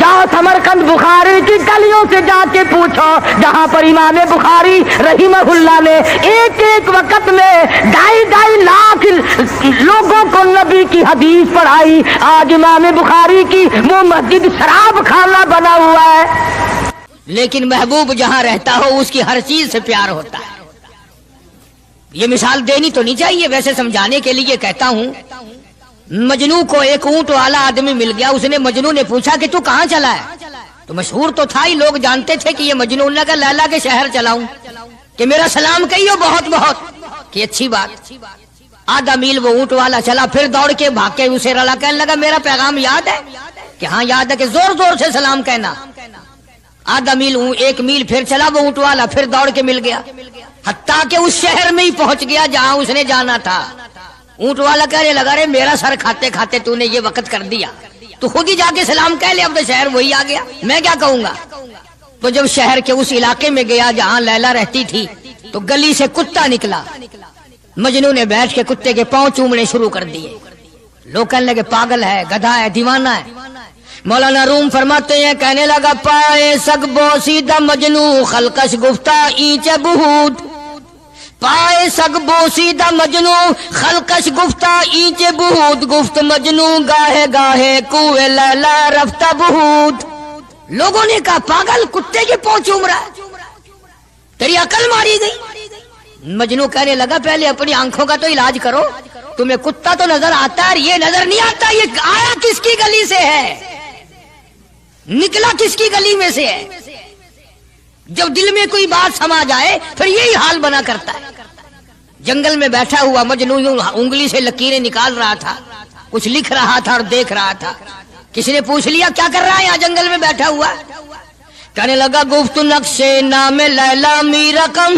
جاؤ سمرقند بخاری کی گلیوں سے جا کے پوچھو جہاں پر امام بخاری رحمہ اللہ نے ایک ایک وقت میں 2.5 لاکھ لوگوں کو نبی کی حدیث پڑھائی، آج امام بخاری کی وہ مسجد شراب خانہ بنا ہوا ہے۔ لیکن محبوب جہاں رہتا ہو اس کی ہر چیز سے پیار ہوتا ہے۔ یہ مثال دینی تو نہیں چاہیے، ویسے سمجھانے کے لیے کہتا ہوں۔ مجنو کو ایک اونٹ والا آدمی مل گیا، اس نے مجنو نے پوچھا کہ تو کہاں چلا ہے؟ تو مشہور تو تھا ہی، لوگ جانتے تھے کہ یہ مجنو نے کہا لیلا کے شہر چلاؤں کہ میرا سلام کہیو بہت بہت، کہ اچھی بات۔ آدھا میل وہ اونٹ والا چلا، پھر دوڑ کے بھاگ کے اسے رلا، کہنے لگا میرا پیغام یاد ہے؟ کہ ہاں یاد ہے، کہ زور زور سے سلام کہنا۔ آدھا میل 1 میل پھر چلا وہ اونٹ والا، پھر دوڑ کے مل گیا، حتیٰ کہ اس شہر میں ہی پہنچ گیا جہاں اس نے جانا تھا۔ اونٹ والا کہنے لگا رے میرا سر کھاتے کھاتے تو نے یہ وقت کر دیا، تو خود ہی جا کے سلام کہہ لے، اب تو شہر وہی آ گیا، میں کیا کہوں گا۔ تو جب شہر کے اس علاقے میں گیا جہاں لیلا رہتی تھی تو گلی سے کتا نکلا، مجنو نے بیٹھ کے کتے کے پاؤں چومنے شروع کر دیے۔ لوگ کہنے لگے پاگل ہے، گدھا ہے، دیوانہ ہے۔ مولانا روم فرماتے ہیں کہنے لگا پائے سگ بوسیدہ مجنو خلقش گفتہ اینچ بہود، پائے سگ بوسیدہ مجنو خلقش گفتہ اینچ بہود، گفت مجنو گاہے گاہے کوئے لیلا رفتہ بہود۔ لوگوں نے کہا پاگل، کتے کے پاؤں چوم رہا ہے، تیری عقل ماری گئی۔ مجنو کہنے لگا پہلے اپنی آنکھوں کا تو علاج کرو، تمہیں کتا تو نظر آتا ہے، یہ نظر نہیں آتا، یہ آیا کس کی گلی سے ہے، نکلا کس کی گلی میں سے ہے۔ جب دل میں کوئی بات سما جائے پھر یہی حال بنا کرتا ہے۔ جنگل میں بیٹھا ہوا مجنو یوں انگلی سے لکیریں نکال رہا تھا، کچھ لکھ رہا تھا اور دیکھ رہا تھا۔ کسی نے پوچھ لیا کیا کر رہا ہے یہاں جنگل میں بیٹھا ہوا؟ کہنے لگا گفت نقشے نام لیلا می رقم،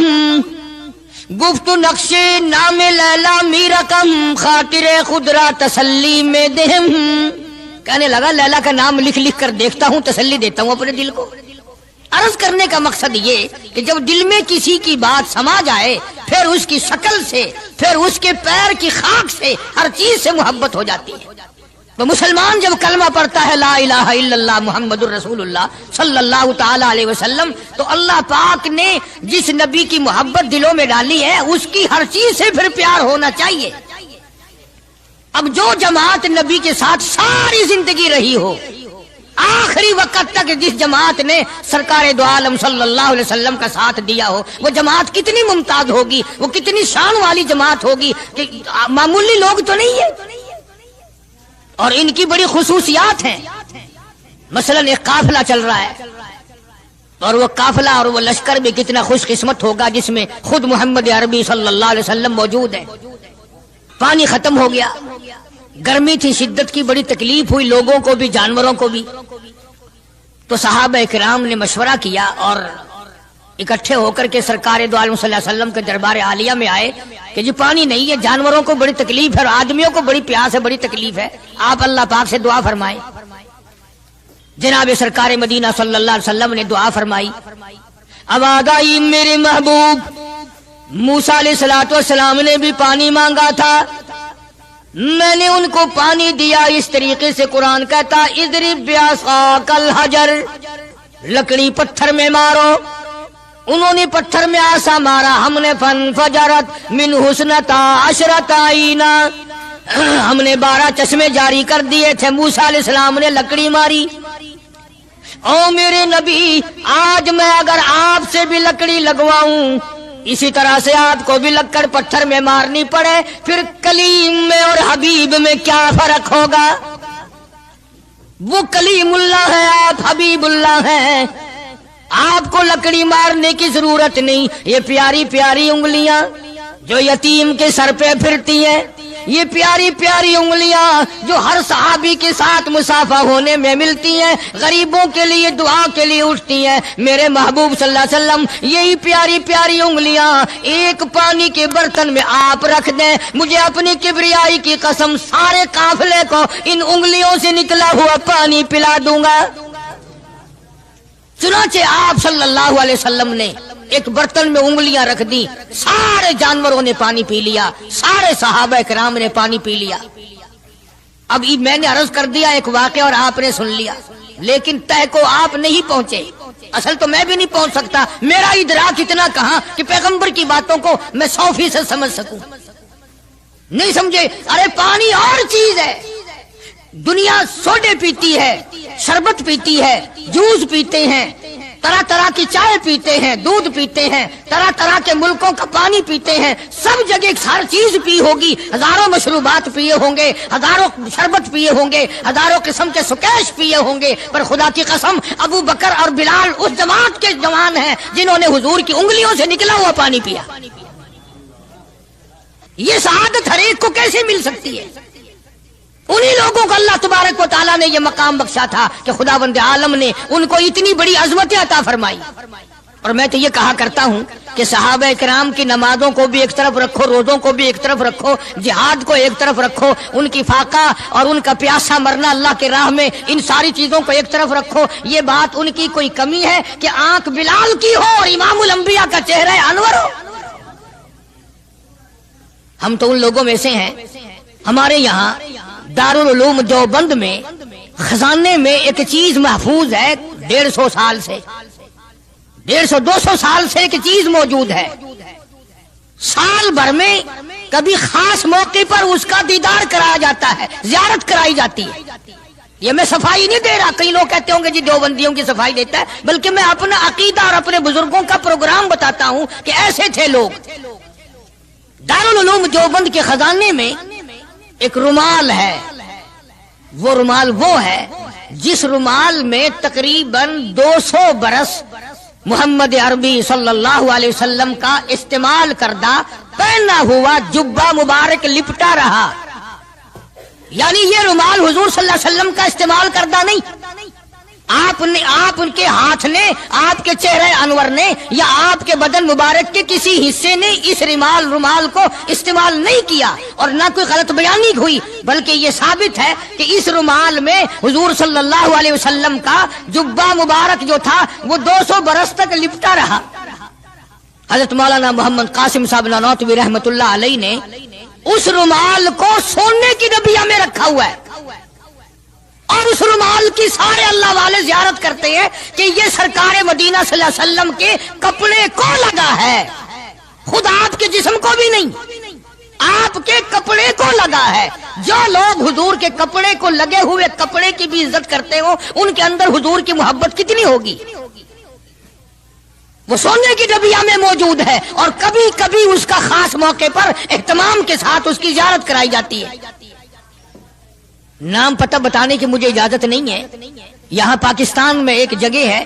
گفت نقشے نام لیلا می رقم، خاطر خود را تسلی میں دہم۔ کہنے لگا لیلا کا نام لکھ لکھ کر دیکھتا ہوں، تسلی دیتا ہوں اپنے دل کو۔ عرض کرنے کا مقصد یہ کہ جب دل میں کسی کی بات سما جائے پھر اس کی شکل سے، پھر اس کے پیر کی خاک سے، ہر چیز سے محبت ہو جاتی ہے۔ تو مسلمان جب کلمہ پڑھتا ہے لا الہ الا اللہ محمد الرسول اللہ صلی اللہ تعالی علیہ وسلم، تو اللہ پاک نے جس نبی کی محبت دلوں میں ڈالی ہے اس کی ہر چیز سے پھر پیار ہونا چاہیے۔ اب جو جماعت نبی کے ساتھ ساری زندگی رہی ہو، آخری وقت تک جس جماعت نے سرکار دو عالم صلی اللہ علیہ وسلم کا ساتھ دیا ہو، وہ جماعت کتنی ممتاز ہوگی، وہ کتنی شان والی جماعت ہوگی کہ معمولی لوگ تو نہیں ہے، اور ان کی بڑی خصوصیات ہیں۔ مثلا ایک قافلہ چل رہا ہے، اور وہ قافلہ اور وہ لشکر بھی کتنا خوش قسمت ہوگا جس میں خود محمد عربی صلی اللہ علیہ وسلم موجود ہے۔ پانی ختم ہو گیا، گرمی تھی، شدت کی بڑی تکلیف ہوئی لوگوں کو بھی جانوروں کو بھی، تو صحابہ کرام نے مشورہ کیا اور اکٹھے ہو کر کے سرکار دو عالم صلی اللہ علیہ وسلم کے دربار عالیہ میں آئے کہ جی پانی نہیں ہے، جانوروں کو بڑی تکلیف ہے اور آدمیوں کو بڑی پیاس ہے، بڑی تکلیف ہے، آپ اللہ پاک سے دعا فرمائیں۔ جناب سرکار مدینہ صلی اللہ علیہ وسلم نے دعا فرمائی۔ آواز آئی میرے محبوب موسیٰ علیہ السلام نے بھی پانی مانگا تھا، میں نے ان کو پانی دیا۔ اس طریقے سے قرآن کہتا اضرب بعصاک الحجر، لکڑی پتھر میں مارو، انہوں نے پتھر میں آسا مارا، ہم نے فانفجرت من حسنتا عشرت عینا، ہم نے 12 چشمے جاری کر دیے تھے۔ موسیٰ علیہ السلام نے لکڑی ماری۔ او میرے نبی، آج میں اگر آپ سے بھی لکڑی لگواؤں، اسی طرح سے آپ کو بھی لکڑ پتھر میں مارنی پڑے، پھر کلیم میں اور حبیب میں کیا فرق ہوگا؟ وہ کلیم اللہ ہے، آپ حبیب اللہ ہیں، آپ کو لکڑی مارنے کی ضرورت نہیں۔ یہ پیاری پیاری انگلیاں جو یتیم کے سر پہ پھرتی ہیں، یہ پیاری پیاری انگلیاں جو ہر صحابی کے ساتھ مسافہ ہونے میں ملتی ہیں، غریبوں کے لیے دعا کے لیے اٹھتی ہیں، میرے محبوب صلی اللہ علیہ وسلم یہی پیاری پیاری انگلیاں ایک پانی کے برتن میں آپ رکھ دیں، مجھے اپنی کبریائی کی قسم سارے قافلے کو ان انگلیوں سے نکلا ہوا پانی پلا دوں گا۔ چنانچہ آپ صلی اللہ علیہ وسلم نے ایک برتن میں انگلیاں رکھ دی، سارے جانوروں نے پانی پی لیا، سارے صحابہ کرام نے پانی پی لیا۔ اب میں نے عرض کر دیا ایک واقعہ اور آپ نے سن لیا۔ لیکن تہ کو آپ نہیں پہنچے. اصل تو میں بھی نہیں پہنچ سکتا. میرا ادراک اتنا کہاں کہ پیغمبر کی باتوں کو میں 100% سمجھ سکوں. نہیں سمجھے. ارے پانی اور چیز ہے. دنیا سوڈے پیتی ہے, شربت پیتی ہے, جوس پیتے ہیں, طرح طرح کی چائے پیتے ہیں, دودھ پیتے ہیں, طرح طرح کے ملکوں کا پانی پیتے ہیں. سب جگہ ہر چیز پی ہوگی. ہزاروں مشروبات پیے ہوں گے, ہزاروں شربت پیے ہوں گے, ہزاروں قسم کے سکیش پیے ہوں گے. پر خدا کی قسم ابو بکر اور بلال اس جماعت کے جوان ہیں جنہوں نے حضور کی انگلیوں سے نکلا ہوا پانی پیا. یہ سعادت ہر ایک کو کیسے مل سکتی ہے؟ انہی لوگوں کو اللہ تبارک و تعالیٰ نے یہ مقام بخشا تھا کہ خداوند عالم نے ان کو اتنی بڑی عظمتیں عطا فرمائی. اور میں تو یہ کہا کرتا ہوں کہ صحابہ کرام کی نمازوں کو بھی ایک طرف رکھو, روزوں کو بھی ایک طرف رکھو, جہاد کو ایک طرف رکھو, ان کی فاقہ اور ان کا پیاسا مرنا اللہ کے راہ میں, ان ساری چیزوں کو ایک طرف رکھو. یہ بات ان کی کوئی کمی ہے کہ آنکھ بلال کی ہو اور امام الانبیاء کا چہرہ انور ہو؟ ہم تو ان لوگوں میں سے ہیں. ہمارے یہاں دارالعلوم دیوبند میں خزانے میں ایک چیز محفوظ ہے 150 سال سے, 150-200 سال سے ایک چیز موجود ہے. سال بھر میں کبھی خاص موقع پر اس کا دیدار کرایا جاتا ہے, زیارت کرائی جاتی ہے. یہ میں صفائی نہیں دے رہا. کئی لوگ کہتے ہوں گے جی دیوبندیوں کی صفائی دیتا ہے, بلکہ میں اپنا عقیدہ اور اپنے بزرگوں کا پروگرام بتاتا ہوں کہ ایسے تھے لوگ. دارالعلوم دیوبند کے خزانے میں ایک رومال ہے. وہ رومال وہ ہے جس رومال میں تقریباً 200 برس محمد عربی صلی اللہ علیہ وسلم کا استعمال کردہ پہنا ہوا جبہ مبارک لپٹا رہا. یعنی یہ رومال حضور صلی اللہ علیہ وسلم کا استعمال کردہ نہیں. آپ ان کے ہاتھ نے, آپ کے چہرے انور نے یا آپ کے بدن مبارک کے کسی حصے نے اس رومال کو استعمال نہیں کیا, اور نہ کوئی غلط بیانی ہوئی, بلکہ یہ ثابت ہے کہ اس رومال میں حضور صلی اللہ علیہ وسلم کا جبہ مبارک جو تھا وہ 200 برس تک لپٹا رہا. حضرت مولانا محمد قاسم صاحب نانوتوی رحمت اللہ علیہ نے اس رومال کو سونے کی ڈبیا میں رکھا ہوا ہے, اور اس رومال کی سارے اللہ والے زیارت کرتے ہیں کہ یہ سرکار مدینہ صلی اللہ علیہ وسلم کے کپڑے کو لگا ہے, خود آپ کے جسم کو بھی نہیں, آپ کے کپڑے کو لگا ہے. جو لوگ حضور کے کپڑے کو لگے ہوئے کپڑے کی بھی عزت کرتے ہو, ان کے اندر حضور کی محبت کتنی ہوگی. وہ سونے کی ڈبیا میں موجود ہے, اور کبھی کبھی اس کا خاص موقع پر اہتمام کے ساتھ اس کی زیارت کرائی جاتی ہے. نام پتہ بتانے کی مجھے اجازت نہیں ہے. یہاں پاکستان میں ایک جگہ ہے,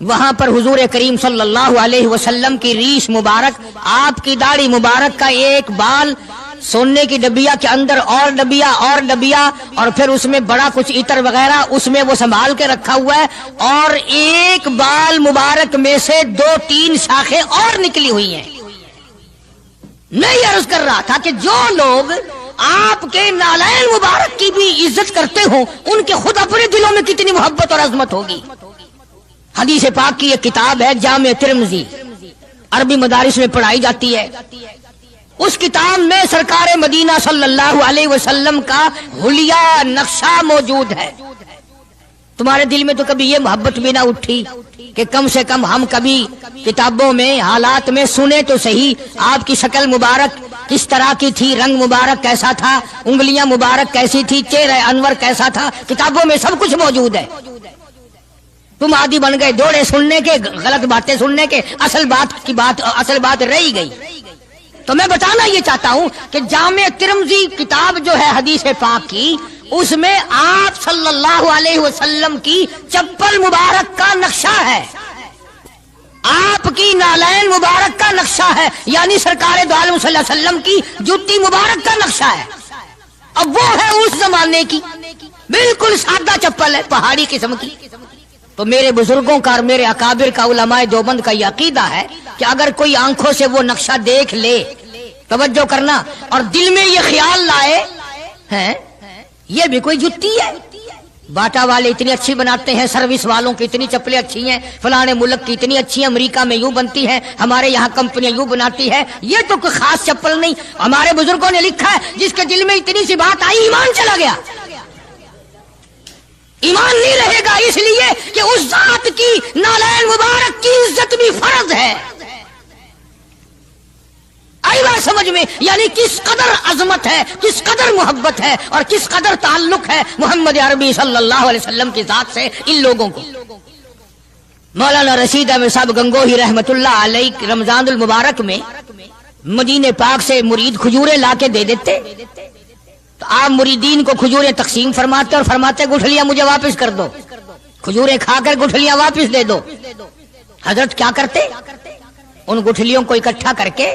وہاں پر حضور کریم صلی اللہ علیہ وسلم کی ریش مبارک, آپ کی داڑھی مبارک کا ایک بال سونے کی ڈبیا کے اندر اور ڈبیا اور پھر اس میں بڑا کچھ عطر وغیرہ اس میں وہ سنبھال کے رکھا ہوا ہے, اور ایک بال مبارک میں سے 2-3 شاخیں اور نکلی ہوئی ہیں. نہیں عرض کر رہا تھا کہ جو لوگ آپ کے نالین مبارک کی بھی عزت کرتے ہوں, ان کے خود اپنے دلوں میں کتنی محبت اور عظمت ہوگی. حدیث پاک کی ایک کتاب ہے جامع ترمذی, عربی مدارس میں پڑھائی جاتی ہے. اس کتاب میں سرکار مدینہ صلی اللہ علیہ وسلم کا حلیہ نقشہ موجود ہے. تمہارے دل میں تو کبھی یہ محبت بھی نہ اٹھی کہ کم سے کم ہم کبھی کتابوں میں حالات میں سنے تو صحیح, آپ کی شکل مبارک کس طرح کی تھی, رنگ مبارک کیسا تھا, انگلیاں مبارک کیسی تھی, چہرہ انور کیسا تھا. کتابوں میں سب کچھ موجود ہے. تم عادی بن گئے دوڑے سننے کے, غلط باتیں سننے کے, اصل بات رہی گئی. تو میں بتانا یہ چاہتا ہوں کہ جامع ترمذی کتاب جو ہے حدیث پاک کی, اس میں آپ صلی اللہ علیہ وسلم کی چپل مبارک کا نقشہ ہے, آپ کی نالین مبارک کا نقشہ ہے, یعنی سرکار دو عالم صلی اللہ علیہ وسلم کی جوتی مبارک کا نقشہ ہے. اب وہ ہے اس زمانے کی بالکل سادہ چپل ہے, پہاڑی قسم کی. تو میرے بزرگوں کا اور میرے اکابر کا, علماء دیوبند کا یہ عقیدہ ہے کہ اگر کوئی آنکھوں سے وہ نقشہ دیکھ لے, توجہ کرنا, اور دل میں یہ خیال لائے ہیں یہ بھی کوئی جتی ہے, باٹا والے اتنی اچھی بناتے ہیں, سروس والوں کی اتنی چپلیں اچھی ہیں, فلانے ملک کی اتنی اچھی ہیں, امریکہ میں یوں بنتی ہیں, ہمارے یہاں کمپنیاں یوں بناتی ہے, یہ تو کوئی خاص چپل نہیں. ہمارے بزرگوں نے لکھا ہے جس کے دل میں اتنی سی بات آئی ایمان چلا گیا, ایمان نہیں رہے گا اس لیے کہ اس ذات کی نالین مبارک کی عزت بھی فرض ہے. آئی بات سمجھ میں؟ یعنی کس قدر عظمت ہے، کس قدر محبت ہے اور کس قدر تعلق ہے محمد عربی صلی اللہ علیہ وسلم کی ذات سے ان لوگوں کو. مولانا رشید احمد صاحب گنگوہی رحمت اللہ علیہ رمضان المبارک میں مدینے پاک سے مرید کھجوریں لا کے دے دیتے تو آپ مریدین کو کھجوریں تقسیم فرماتے اور فرماتے گٹھلیاں مجھے واپس کر دو، کھجوریں کھا کر گٹھلیاں واپس دے دو. حضرت کیا کرتے؟ ان گٹھلیوں کو اکٹھا کر کے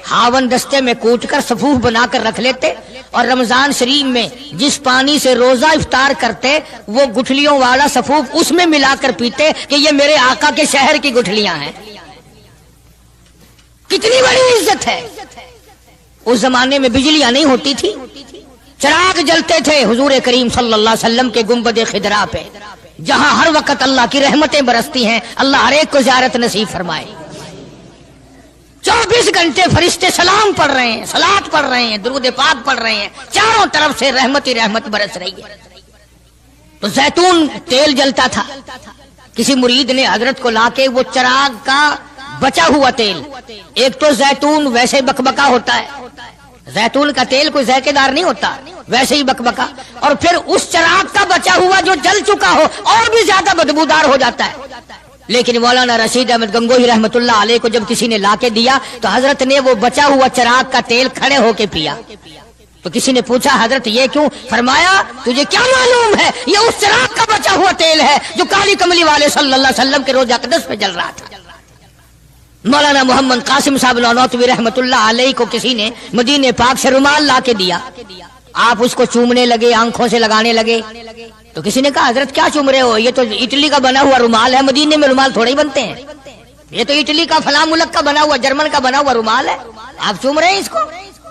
ہاون دستے میں کوٹ کر صفوف بنا کر رکھ لیتے اور رمضان شریف میں جس پانی سے روزہ افطار کرتے وہ گٹھلیوں والا صفوف اس میں ملا کر پیتے کہ یہ میرے آقا کے شہر کی گٹھلیاں ہیں. کتنی بڑی عزت ہے. اس زمانے میں بجلیاں نہیں ہوتی تھی، چراغ جلتے تھے حضور کریم صلی اللہ علیہ وسلم کے گنبد خضرا پہ، جہاں ہر وقت اللہ کی رحمتیں برستی ہیں. اللہ ہر ایک کو زیارت نصیب فرمائے. 24 گھنٹے فرشتے سلام پڑھ رہے ہیں، صلات پڑھ رہے ہیں، درود پاک پڑھ رہے ہیں، چاروں طرف سے رحمت ہی رحمت برس رہی ہے. تو زیتون تیل جلتا تھا، کسی مرید نے حضرت کو لا کے وہ چراغ کا بچا ہوا تیل، ایک تو زیتون ویسے بکبکا ہوتا ہے، زیتون کا تیل کوئی ذائقے دار نہیں ہوتا، ویسے ہی بکبکا، اور پھر اس چراغ کا بچا ہوا جو جل چکا ہو اور بھی زیادہ بدبودار ہو جاتا ہے. لیکن مولانا رشید احمد گنگوہی رحمت اللہ علیہ کو جب کسی نے لا کے دیا تو حضرت نے وہ بچا ہوا چراغ کا تیل کھڑے ہو کے پیا. تو کسی نے پوچھا حضرت یہ کیوں؟ فرمایا تجھے کیا معلوم ہے یہ اس چراغ کا بچا ہوا تیل ہے جو کالی کملی والے صلی اللہ علیہ وسلم کے روضہ اقدس پہ جل رہا تھا. مولانا محمد قاسم صاحب نانوتوی رحمت اللہ علیہ کو کسی نے مدینے پاک سے رومال لا کے دیا، آپ اس کو چومنے لگے، آنکھوں سے لگانے لگے. تو کسی نے کہا حضرت کیا چوم رہے ہو؟ یہ تو اٹلی کا بنا ہوا رومال ہے، مدینے میں رومال تھوڑے ہی بنتے ہیں، یہ تو اٹلی کا فلاں ملک کا بنا ہوا، جرمن کا بنا ہوا رومال ہے، آپ چوم رہے ہیں اس کو؟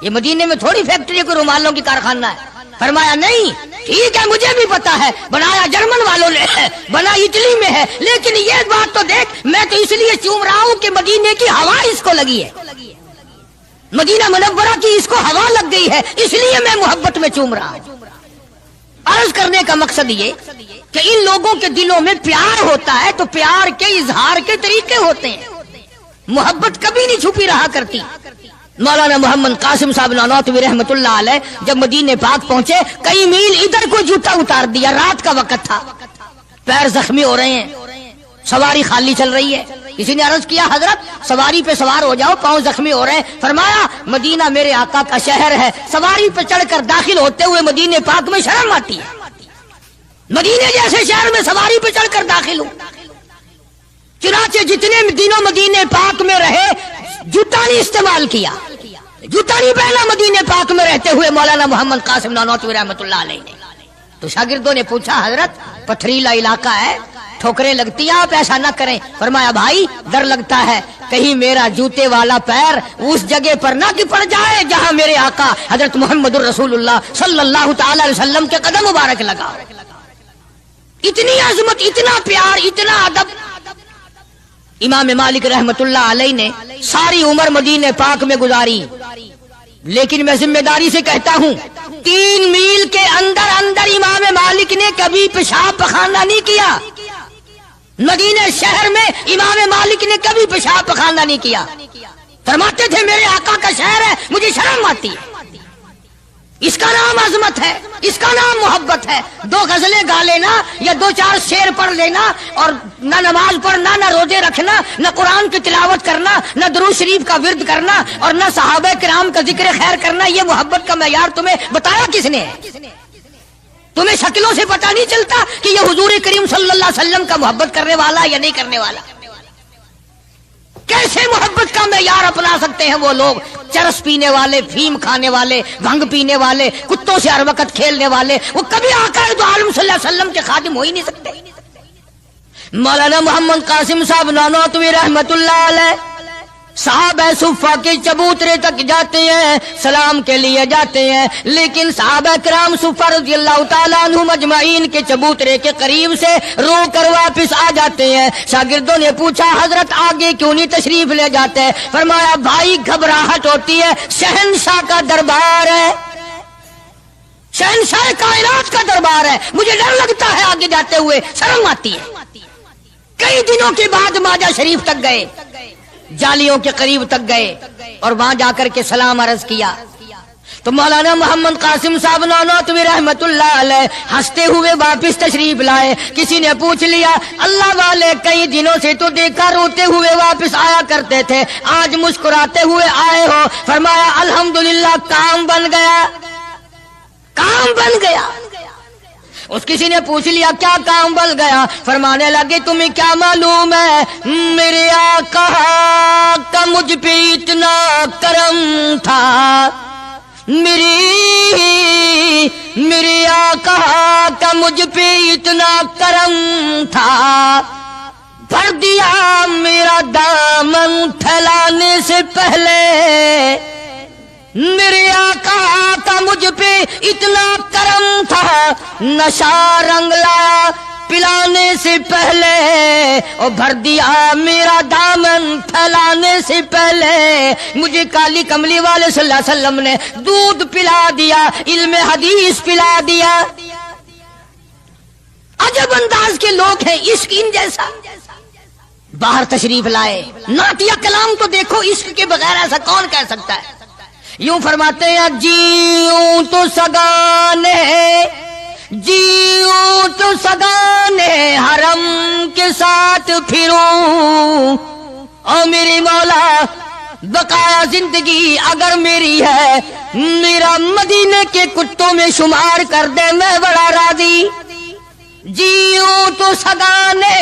یہ مدینے میں تھوڑی فیکٹری کوئی رومالوں کی کارخانہ ہے. فرمایا نہیں ٹھیک ہے مجھے بھی پتا ہے بنایا جرمن والوں نے ہے، بنا اٹلی میں ہے، لیکن یہ بات تو دیکھ میں تو اس لیے چوم رہا ہوں کہ مدینے کی ہوا اس کو لگی ہے، مدینہ منورہ کی اس کو ہوا لگ گئی ہے، اس لیے میں محبت میں چوم رہا ہوں. عرض کرنے کا مقصد یہ کہ ان لوگوں کے دلوں میں پیار ہوتا ہے تو پیار کے اظہار کے طریقے ہوتے ہیں، محبت کبھی نہیں چھپی رہا کرتی. مولانا محمد قاسم صاحب نانوتوی رحمت اللہ علیہ جب مدینے پاک پہنچے کئی میل ادھر کو جوتا اتار دیا، رات کا وقت تھا، پیر زخمی ہو رہے ہیں، سواری خالی چل رہی ہے. کسی نے عرض کیا حضرت سواری پہ سوار ہو جاؤ، پاؤں زخمی ہو رہے ہیں. فرمایا مدینہ میرے آقا کا شہر ہے، سواری پہ چڑھ کر داخل ہوتے ہوئے مدینے پاک میں شرم آتی ہے، مدینے جیسے شہر میں سواری پہ چڑھ کر داخل ہوں. چنانچہ جتنے دنوں مدینے پاک میں رہے جوتا نہیں استعمال کیا، جوتا نہیں پہنا مدینے پاک میں رہتے ہوئے مولانا محمد قاسم نانوتوی رحمت اللہ علیہ نے. تو شاگردوں نے پوچھا حضرت پتھریلا علاقہ ہے، ٹھوکریں لگتی ہیں، آپ ایسا نہ کریں. فرمایا بھائی ڈر لگتا ہے کہیں میرا جوتے والا پیر اس جگہ پر نہ پڑ جائے جہاں میرے آقا حضرت محمد الرسول اللہ صلی اللہ تعالی علیہ وسلم کے قدم مبارک لگا. اتنی عظمت، اتنا پیار، اتنا ادب. امام مالک رحمت اللہ علیہ نے ساری عمر مدینے پاک میں گزاری، لیکن میں ذمہ داری سے کہتا ہوں 3 میل کے اندر اندر امام مالک نے کبھی پیشاب پخانہ نہیں کیا. مدینہ شہر میں امام مالک نے کبھی پیشاب پخانہ نہیں کیا. فرماتے تھے میرے آقا کا شہر ہے مجھے شرم آتی ہے. اس کا نام عظمت ہے، اس کا نام محبت ہے. 2 غزلیں گا لینا یا 2-4 شعر پڑھ لینا اور نہ نماز پڑھنا، نہ روزے رکھنا، نہ قرآن کی تلاوت کرنا، نہ درود شریف کا ورد کرنا اور نہ صحابہ کرام کا ذکر خیر کرنا، یہ محبت کا معیار تمہیں بتایا کس نے ہے؟ تمہیں شکلوں سے پتہ نہیں چلتا کہ یہ حضور کریم صلی اللہ علیہ وسلم کا محبت کرنے والا یا نہیں کرنے والا؟ کیسے محبت کا معیار اپنا سکتے ہیں وہ لوگ چرس پینے والے، فیم کھانے والے، بھنگ پینے والے، کتوں سے ہر وقت کھیلنے والے، وہ کبھی آقا دو عالم صلی اللہ علیہ وسلم کے خادم ہو ہی نہیں سکتے. مولانا محمد قاسم صاحب نانوتوی رحمت اللہ علیہ صحابہ صفہ کے چبوترے تک جاتے ہیں، سلام کے لیے جاتے ہیں، لیکن صحابہ کرام صفہ رضی اللہ تعالیٰ عنہ مجمعین کے چبوترے کے قریب سے رو کر واپس آ جاتے ہیں. شاگردوں نے پوچھا حضرت آگے کیوں نہیں تشریف لے جاتے ہیں؟ فرمایا بھائی گھبراہٹ ہوتی ہے، شہنشاہ کا دربار ہے، شہنشاہ کائنات کا دربار ہے، مجھے ڈر لگتا ہے آگے جاتے ہوئے، شرم آتی ہے۔ کئی دنوں کے بعد ماجہ شریف تک گئے، جالیوں کے قریب تک گئے اور وہاں جا کر کے سلام عرض کیا تو مولانا محمد قاسم صاحب نانوتوی رحمت اللہ علیہ ہنستے ہوئے واپس تشریف لائے۔ کسی نے پوچھ لیا اللہ والے کئی دنوں سے تو دیکھا روتے ہوئے واپس آیا کرتے تھے، آج مسکراتے ہوئے آئے ہو؟ فرمایا الحمدللہ کام بن گیا، کام بن گیا۔ اس کسی نے پوچھ لیا کیا کام بن گیا؟ فرمانے لگے تمہیں کیا معلوم ہے میرے آقا کا مجھ پہ اتنا کرم تھا، میرے آقا کا مجھ پہ اتنا کرم تھا، بھر دیا میرا دامن پھیلانے سے پہلے، میرے آقا کا مجھ پہ اتنا کرم تھا، نشہ رنگ لایا پلانے سے پہلے، اور بھر دیا میرا دامن پھیلانے سے پہلے، مجھے کالی کملی والے صلی اللہ علیہ وسلم نے دودھ پلا دیا، علم حدیث پلا دیا۔ عجب انداز کے لوگ ہیں، عشق ان جیسا۔ باہر تشریف لائے، نعتیہ کلام تو دیکھو، عشق کے بغیر ایسا کون کہہ سکتا ہے؟ یوں فرماتے ہیں جیوں تو سگانے، جیوں تو سگانے حرم کے ساتھ پھروں، او میری مولا بقایا زندگی اگر میری ہے، میرا مدینے کے کتوں میں شمار کر دے، میں بڑا راضی۔ جیوں تو سگانے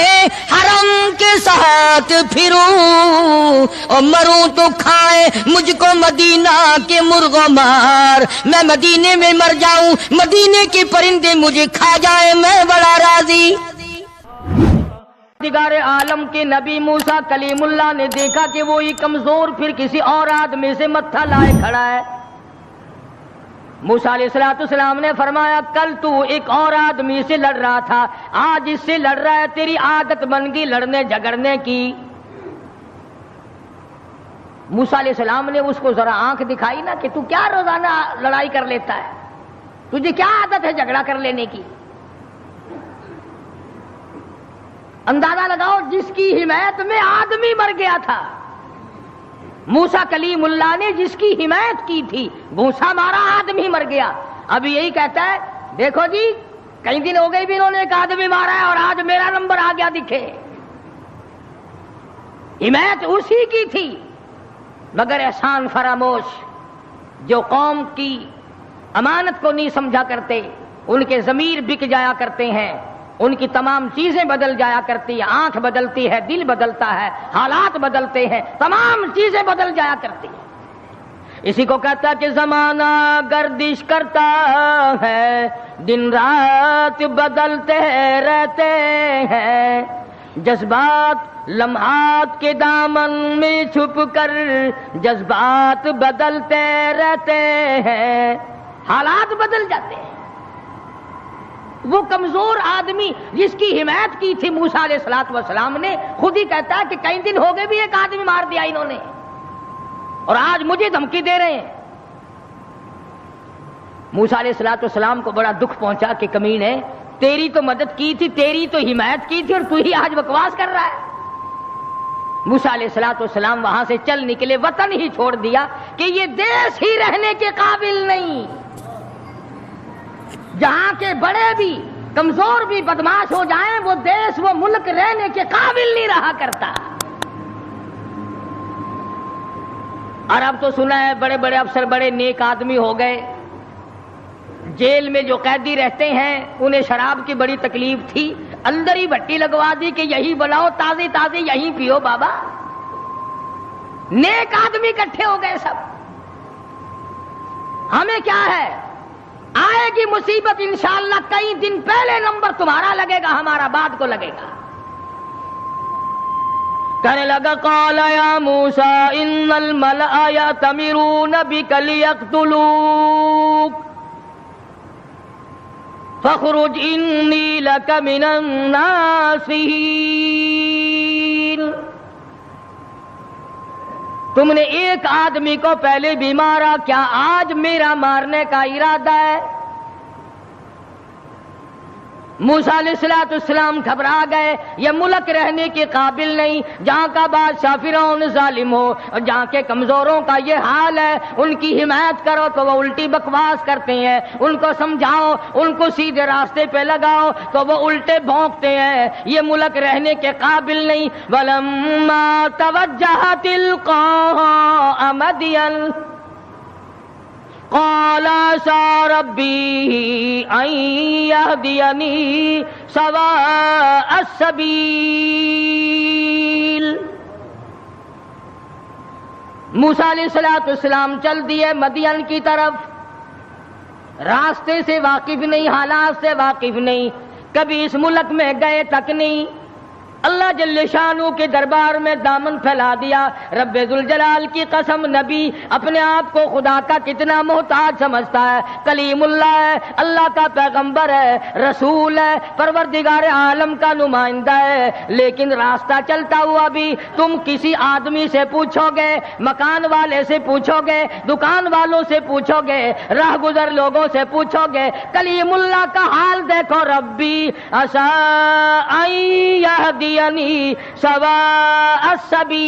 حرم کے ساتھ پھروں، اور مروں تو کھائے مجھ کو مدینہ کے مرغ و مار، میں مدینے میں مر جاؤں، مدینے کے پرندے مجھے کھا جائے، میں بڑا راضی۔ پروردگار عالم کے نبی موسیٰ کلیم اللہ نے دیکھا کہ وہی کمزور پھر کسی اور آدمی سے متھا لائے کھڑا ہے۔ موسیٰ علیہ السلام نے فرمایا کل تو ایک اور آدمی سے لڑ رہا تھا، آج اس سے لڑ رہا ہے، تیری عادت بن گئی لڑنے جھگڑنے کی۔ موسیٰ علیہ السلام نے اس کو ذرا آنکھ دکھائی نا کہ تو کیا روزانہ لڑائی کر لیتا ہے، تجھے کیا عادت ہے جھگڑا کر لینے کی؟ اندازہ لگاؤ جس کی حمایت میں آدمی مر گیا تھا، موسیٰ کلیم اللہ نے جس کی حمایت کی تھی، موسیٰ مارا آدمی مر گیا، اب یہی کہتا ہے دیکھو جی کئی دن ہو گئے بھی انہوں نے ایک آدمی مارا ہے اور آج میرا نمبر آ گیا دکھے۔ حمایت اسی کی تھی، مگر احسان فراموش جو قوم کی امانت کو نہیں سمجھا کرتے، ان کے ضمیر بک جایا کرتے ہیں، ان کی تمام چیزیں بدل جایا کرتی ہیں، آنکھ بدلتی ہے، دل بدلتا ہے، حالات بدلتے ہیں، تمام چیزیں بدل جایا کرتی ہیں۔ اسی کو کہتا کہ زمانہ گردش کرتا ہے، دن رات بدلتے رہتے ہیں، جذبات لمحات کے دامن میں چھپ کر جذبات بدلتے رہتے ہیں، حالات بدل جاتے ہیں۔ وہ کمزور آدمی جس کی حمایت کی تھی موسیٰ علیہ السلام نے، خود ہی کہتا ہے کہ کئی دن ہو گئے بھی ایک آدمی مار دیا انہوں نے اور آج مجھے دھمکی دے رہے ہیں۔ موسیٰ علیہ السلام کو بڑا دکھ پہنچا کہ کمینے، تیری تو مدد کی تھی، تیری تو حمایت کی تھی اور تو ہی آج بکواس کر رہا ہے۔ موسیٰ علیہ السلام وہاں سے چل نکلے، وطن ہی چھوڑ دیا کہ یہ دیش ہی رہنے کے قابل نہیں، جہاں کے بڑے بھی کمزور بھی بدماش ہو جائیں، وہ دیش وہ ملک رہنے کے قابل نہیں رہا کرتا۔ اور اب تو سنا ہے بڑے بڑے افسر بڑے نیک آدمی ہو گئے، جیل میں جو قیدی رہتے ہیں انہیں شراب کی بڑی تکلیف تھی، اندر ہی بھٹی لگوا دی کہ یہی بناؤ، تازی تازی یہی پیو بابا۔ نیک آدمی اکٹھے ہو گئے سب۔ ہمیں کیا ہے، آئے گی مصیبت انشاءاللہ کئی دن پہلے نمبر تمہارا لگے گا، ہمارا بعد کو لگے گا۔ کہنے لگا قال یا موسیٰ ان الملأ یأتمرون بک لیقتلوک فاخرج انی لک من الناصحین۔ تم نے ایک آدمی کو پہلے بھی مارا، کیا آج میرا مارنے کا ارادہ ہے؟ موسیٰ علیہ السلام گھبرا گئے، یہ ملک رہنے کے قابل نہیں، جہاں کا بادشاہ فرعون ظالم ہو اور جہاں کے کمزوروں کا یہ حال ہے، ان کی حمایت کرو تو وہ الٹی بکواس کرتے ہیں، ان کو سمجھاؤ، ان کو سیدھے راستے پہ لگاؤ تو وہ الٹے بھونکتے ہیں، یہ ملک رہنے کے قابل نہیں۔ وَلَمَّا تَوَجَّهَ تِلْقَاءَ مَدْيَنَ قال عسى ربي أن يهديني سواء السبيل۔ موسیٰ علیہ السلام چل دیے مدین کی طرف، راستے سے واقف نہیں، حالات سے واقف نہیں، کبھی اس ملک میں گئے تک نہیں، اللہ جل شانہ کے دربار میں دامن پھیلا دیا۔ رب ذوالجلال کی قسم، نبی اپنے آپ کو خدا کا کتنا محتاج سمجھتا ہے، کلیم اللہ ہے، اللہ کا پیغمبر ہے، رسول ہے، پروردگار عالم کا نمائندہ ہے، لیکن راستہ چلتا ہوا بھی تم کسی آدمی سے پوچھو گے، مکان والے سے پوچھو گے، دکان والوں سے پوچھو گے، راہ گزر لوگوں سے پوچھو گے، کلیم اللہ کا حال دیکھو، ربی عسى ان يهديني سواء السبیل،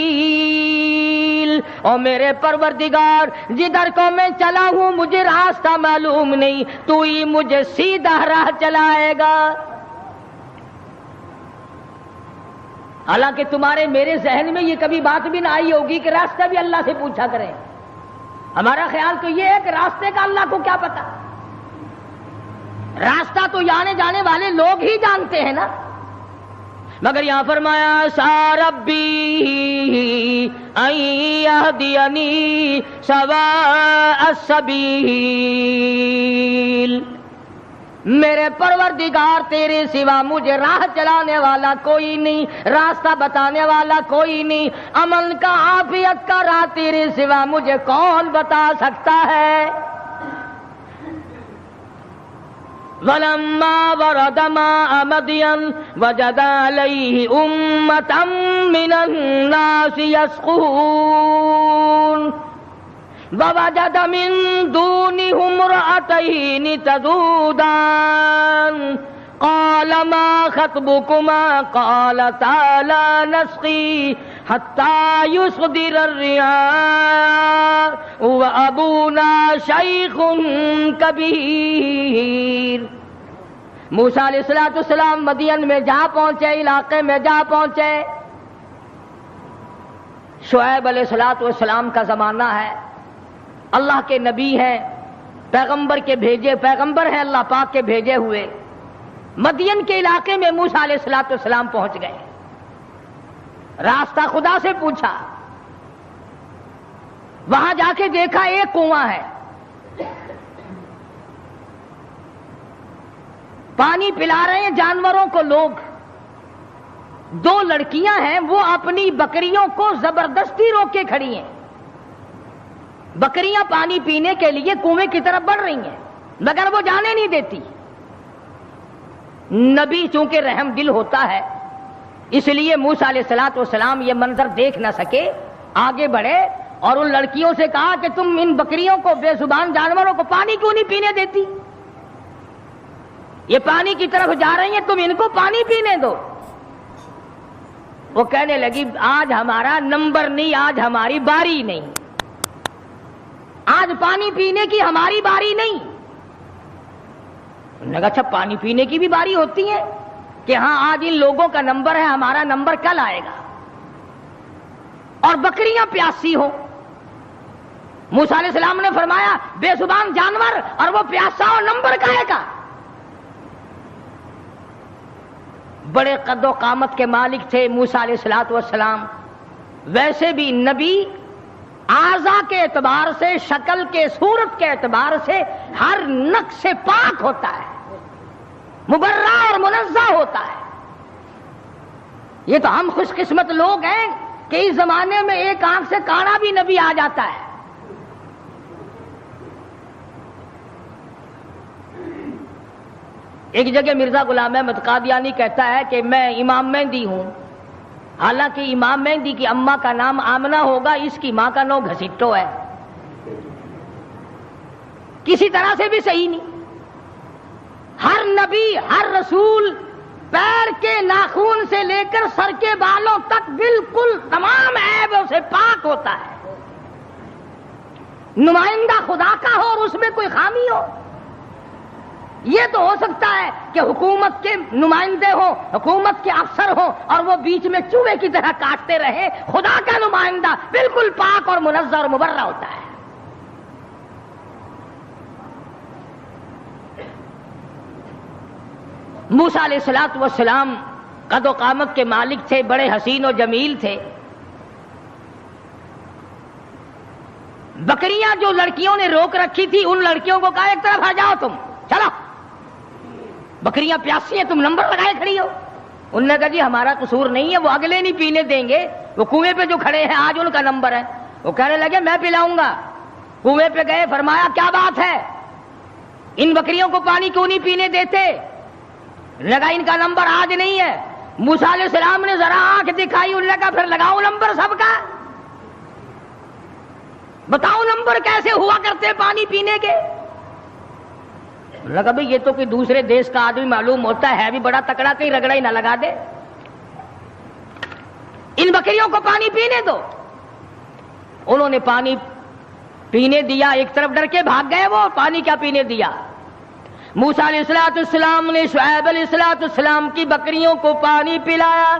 اور میرے پروردگار جدھر کو میں چلا ہوں مجھے راستہ معلوم نہیں، تو ہی مجھے سیدھا راہ چلائے گا۔ حالانکہ تمہارے میرے ذہن میں یہ کبھی بات بھی نہ آئی ہوگی کہ راستہ بھی اللہ سے پوچھا کریں، ہمارا خیال تو یہ ہے کہ راستے کا اللہ کو کیا پتا، راستہ تو آنے جانے والے لوگ ہی جانتے ہیں نا، مگر یہاں فرمایا عسى ربی ان یہدینی سواء السبیل، میرے پروردگار تیرے سوا مجھے راہ چلانے والا کوئی نہیں، راستہ بتانے والا کوئی نہیں، امن کا عافیت کا راہ تیرے سوا مجھے کون بتا سکتا ہے۔ وَلَمَّا وَرَدَ مَاءَ مَدْيَنَ وَجَدَ عَلَيْهِ أُمَّةً مِّنَ النَّاسِ يَسْقُونَ وَوَجَدَ مِن دُونِهُمْ امْرَأَتَيْنِ تَذُودَانِ قَالَ مَا خَطْبُكُمَا قَالَتَا لَا نَسْقِي حَتَّى يُصْدِرَ الرِّعَاءُ وَأَبُونَا شَيْخٌ کبیر۔ موسیٰ علیہ السلام مدین میں جا پہنچے، علاقے میں جا پہنچے، شعیب علیہ السلام کا زمانہ ہے، اللہ کے نبی ہیں، پیغمبر کے بھیجے، پیغمبر ہیں اللہ پاک کے بھیجے ہوئے۔ مدین کے علاقے میں موسیٰ علیہ السلام پہنچ گئے، راستہ خدا سے پوچھا، وہاں جا کے دیکھا ایک کنواں ہے، پانی پلا رہے ہیں جانوروں کو لوگ، دو لڑکیاں ہیں وہ اپنی بکریوں کو زبردستی روک کے کھڑی ہیں، بکریاں پانی پینے کے لیے کنویں کی طرف بڑھ رہی ہیں مگر وہ جانے نہیں دیتی۔ نبی چونکہ رحم دل ہوتا ہے اس لیے موسیٰ علیہ السلام یہ منظر دیکھ نہ سکے، آگے بڑھے اور ان لڑکیوں سے کہا کہ تم ان بکریوں کو، بے زبان جانوروں کو پانی کیوں نہیں پینے دیتی؟ یہ پانی کی طرف جا رہی ہیں، تم ان کو پانی پینے دو۔ وہ کہنے لگی آج ہمارا نمبر نہیں، آج ہماری باری نہیں، آج پانی پینے کی ہماری باری نہیں۔ انہوں نے کہا اچھا پانی پینے کی بھی باری ہوتی ہے کہ ہاں آج ان لوگوں کا نمبر ہے، ہمارا نمبر کل آئے گا۔ اور بکریاں پیاسی ہو، موسیٰ علیہ السلام نے فرمایا بے زبان جانور اور وہ پیاسا ہو، نمبر کہے گا؟ بڑے قد و قامت کے مالک تھے موسیٰ علیہ السلام، ویسے بھی نبی اعضاء کے اعتبار سے، شکل کے، صورت کے اعتبار سے ہر نقص سے پاک ہوتا ہے، مبرہ اور منزہ ہوتا ہے۔ یہ تو ہم خوش قسمت لوگ ہیں کہ اس زمانے میں ایک آنکھ سے کانا بھی نبی آ جاتا ہے۔ ایک جگہ مرزا غلام احمد قادیانی کہتا ہے کہ میں امام مہدی ہوں، حالانکہ امام مہدی کی اماں کا نام آمنہ ہوگا، اس کی ماں کا نام گھسیٹو ہے، کسی طرح سے بھی صحیح نہیں۔ ہر نبی ہر رسول پیر کے ناخون سے لے کر سر کے بالوں تک بالکل تمام عیبوں سے پاک ہوتا ہے. نمائندہ خدا کا ہو اور اس میں کوئی خامی ہو. یہ تو ہو سکتا ہے کہ حکومت کے نمائندے ہوں, حکومت کے افسر ہوں اور وہ بیچ میں چوہے کی طرح کاٹتے رہے. خدا کا نمائندہ بالکل پاک اور منزہ اور مبرہ ہوتا ہے. موسیٰ علیہ الصلوۃ والسلام قد و قامت کے مالک تھے, بڑے حسین و جمیل تھے. بکریاں جو لڑکیوں نے روک رکھی تھی ان لڑکیوں کو کہا ایک طرف آ جاؤ, تم چلو, بکریاں پیاسی ہیں, تم نمبر لگائے کھڑی ہو. انہوں نے کہا جی ہمارا قصور نہیں ہے, وہ اگلے نہیں پینے دیں گے, وہ کنویں پہ جو کھڑے ہیں آج ان کا نمبر ہے. وہ کہنے لگے میں پلاؤں گا. کنویں پہ گئے, فرمایا کیا بات ہے, ان بکریوں کو پانی کیوں نہیں پینے دیتے؟ لگا ان کا نمبر آج نہیں ہے. موسیٰ علیہ السلام نے ذرا آنکھ دکھائی, انہوں نے کہا پھر لگاؤ نمبر سب کا, بتاؤ نمبر کیسے ہوا کرتے پانی پینے کے. لگا بھئی یہ تو کوئی دوسرے دیش کا آدمی معلوم ہوتا ہے بھی بڑا تکڑا, کہیں رگڑا ہی نہ لگا دے. ان بکریوں کو پانی پینے دو. انہوں نے پانی پینے دیا, ایک طرف ڈر کے بھاگ گئے, وہ پانی کیا پینے دیا. موسیٰ علیہ السلام نے شعیب علیہ السلام کی بکریوں کو پانی پلایا.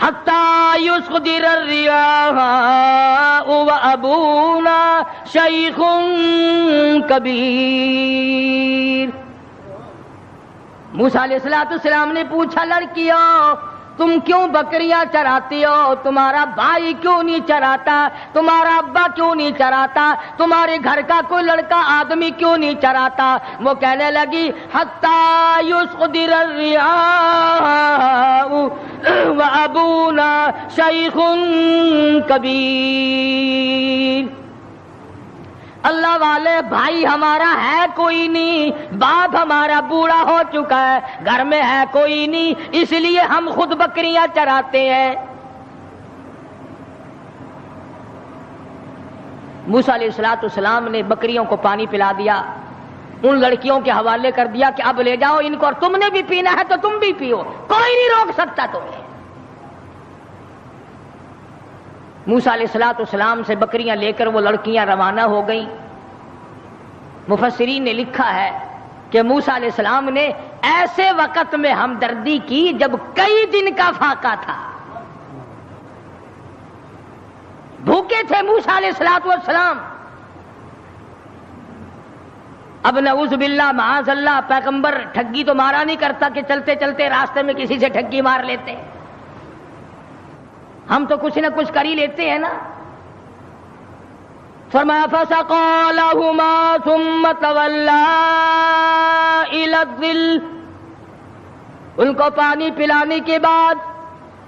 حتی یصدر الریاح وابونا شیخ کبیر. موسیٰ علیہ السلام نے پوچھا لڑکیوں تم کیوں بکریاں چراتی ہو؟ تمہارا بھائی کیوں نہیں چراتا؟ تمہارا ابا کیوں نہیں چراتا؟ تمہارے گھر کا کوئی لڑکا آدمی کیوں نہیں چراتا؟ وہ کہنے لگی حتی یصدر الریاح وابونا شیخ کبیر. اللہ والے بھائی ہمارا ہے کوئی نہیں, باپ ہمارا بوڑھا ہو چکا ہے, گھر میں ہے کوئی نہیں, اس لیے ہم خود بکریاں چراتے ہیں. موسیٰ علیہ السلام نے بکریوں کو پانی پلا دیا, ان لڑکیوں کے حوالے کر دیا کہ اب لے جاؤ ان کو, اور تم نے بھی پینا ہے تو تم بھی پیو, کوئی نہیں روک سکتا تمہیں. موسیٰ علیہ السلام سے بکریاں لے کر وہ لڑکیاں روانہ ہو گئیں. مفسرین نے لکھا ہے کہ موسیٰ علیہ السلام نے ایسے وقت میں ہمدردی کی جب کئی دن کا فاقہ تھا. بھوکے تھے موسیٰ علیہ السلام. اب نعوذ باللہ معاذ اللہ, پیغمبر ٹھگی تو مارا نہیں کرتا کہ چلتے چلتے راستے میں کسی سے ٹھگی مار لیتے, ہم تو کچھ نہ کچھ کر ہی لیتے ہیں نا. فرمایا فسقى لهما ثم تولى الى الظل, ان کو پانی پلانے کے بعد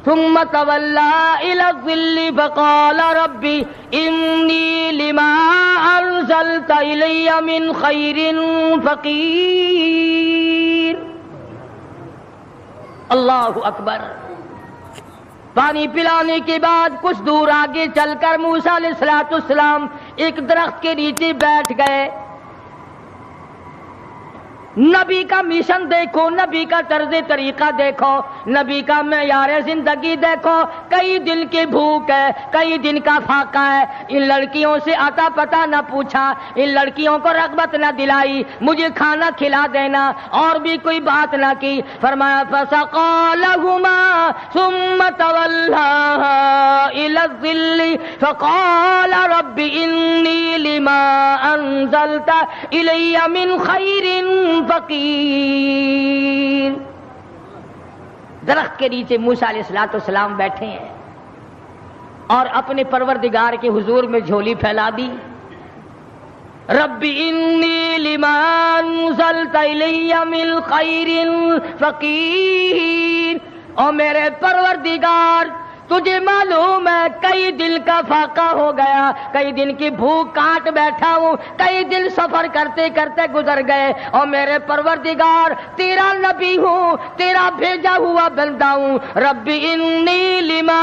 ثم تولى الى الظل فقال ربي اني لما انزلت الي من خير فقير. اللہ اکبر. پانی پلانے کے بعد کچھ دور آگے چل کر موسیٰ علیہ السلام ایک درخت کے نیچے بیٹھ گئے. نبی کا مشن دیکھو, نبی کا طرز طریقہ دیکھو, نبی کا معیار زندگی دیکھو. کئی دن کی بھوک ہے, کئی دن کا فاقہ ہے. ان لڑکیوں سے آتا پتا نہ پوچھا, ان لڑکیوں کو رغبت نہ دلائی, مجھے کھانا کھلا دینا, اور بھی کوئی بات نہ کی. فرمایا فسقى لهما ثم تولى الى الظل فقال رب اني لما انزلت الي من خير فقیر. درخت کے نیچے موسیٰ علیہ السلام بیٹھے ہیں اور اپنے پروردگار کے حضور میں جھولی پھیلا دی. رب انی لما انزلت الی من خیر فقیر. اور میرے پروردگار تجھے معلوم ہے کئی دن کا فاقہ ہو گیا, کئی دن کی بھوک کاٹ بیٹھا ہوں, کئی دن سفر کرتے کرتے گزر گئے, اور میرے پروردگار تیرا نبی ہوں, تیرا بھیجا ہوا بندہ ہوں. رب انی لما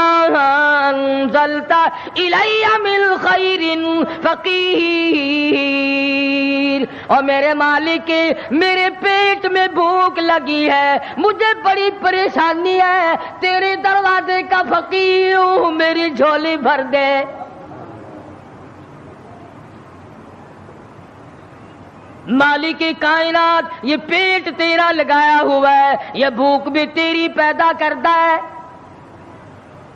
انزلت الی من خیر فقیر. فقیر، اور میرے مالک میرے پیٹ میں بھوک لگی ہے، مجھے بڑی پریشانی ہے، تیرے دروازے کا فقیر ہوں، میری جھولی بھر دے۔ مالک کائنات یہ پیٹ تیرا لگایا ہوا ہے، یہ بھوک بھی تیری پیدا کرتا ہے،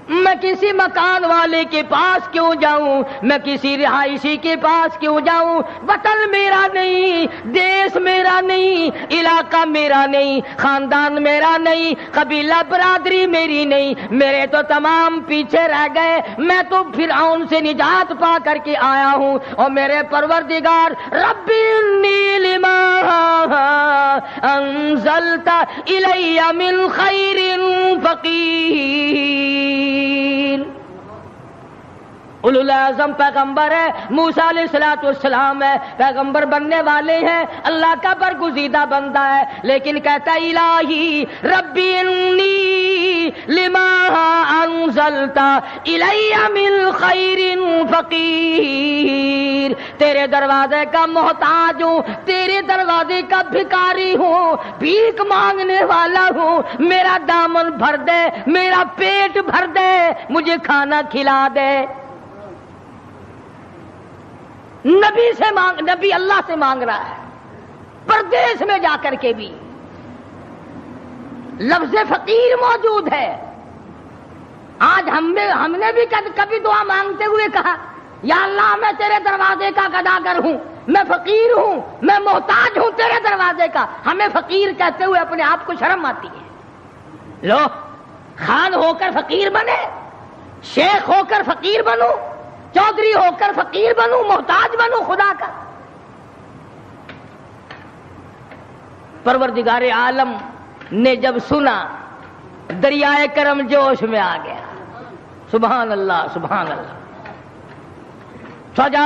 میں کسی مکان والے کے پاس کیوں جاؤں، میں کسی رہائشی کے پاس کیوں جاؤں؟ وطن میرا نہیں، دیش میرا نہیں، علاقہ میرا نہیں، خاندان میرا نہیں، قبیلہ برادری میری نہیں، میرے تو تمام پیچھے رہ گئے، میں تو فرعون سے نجات پا کر کے آیا ہوں، اور میرے پروردگار ربی انی لما انزلت الی من خیر فقیر۔ اولوالعزم پیغمبر ہے، موسیٰ علیہ السلام ہے، پیغمبر بننے والے ہیں، اللہ کا برگزیدہ بندہ ہے، لیکن کہتا ہے الہی ربی انی لما انزلت الی من خیر فقیر، تیرے دروازے کا محتاج ہوں، تیرے دروازے کا بھکاری ہوں، بھیک مانگنے والا ہوں، میرا دامن بھر دے، میرا پیٹ بھر دے، مجھے کھانا کھلا دے۔ نبی اللہ سے مانگ رہا ہے، پردیس میں جا کر کے بھی لفظ فقیر موجود ہے۔ آج ہم نے بھی کبھی دعا مانگتے ہوئے کہا یا اللہ میں تیرے دروازے کا گداگر ہوں، میں فقیر ہوں، میں محتاج ہوں تیرے دروازے کا۔ ہمیں فقیر کہتے ہوئے اپنے آپ کو شرم آتی ہے۔ لو خان ہو کر فقیر بنے، شیخ ہو کر فقیر بنو، چودھری ہو کر فقیر بنوں، محتاج بنوں خدا کا۔ پروردگار عالم نے جب سنا دریائے کرم جوش میں آ گیا، سبحان اللہ سبحان اللہ۔ فجاءته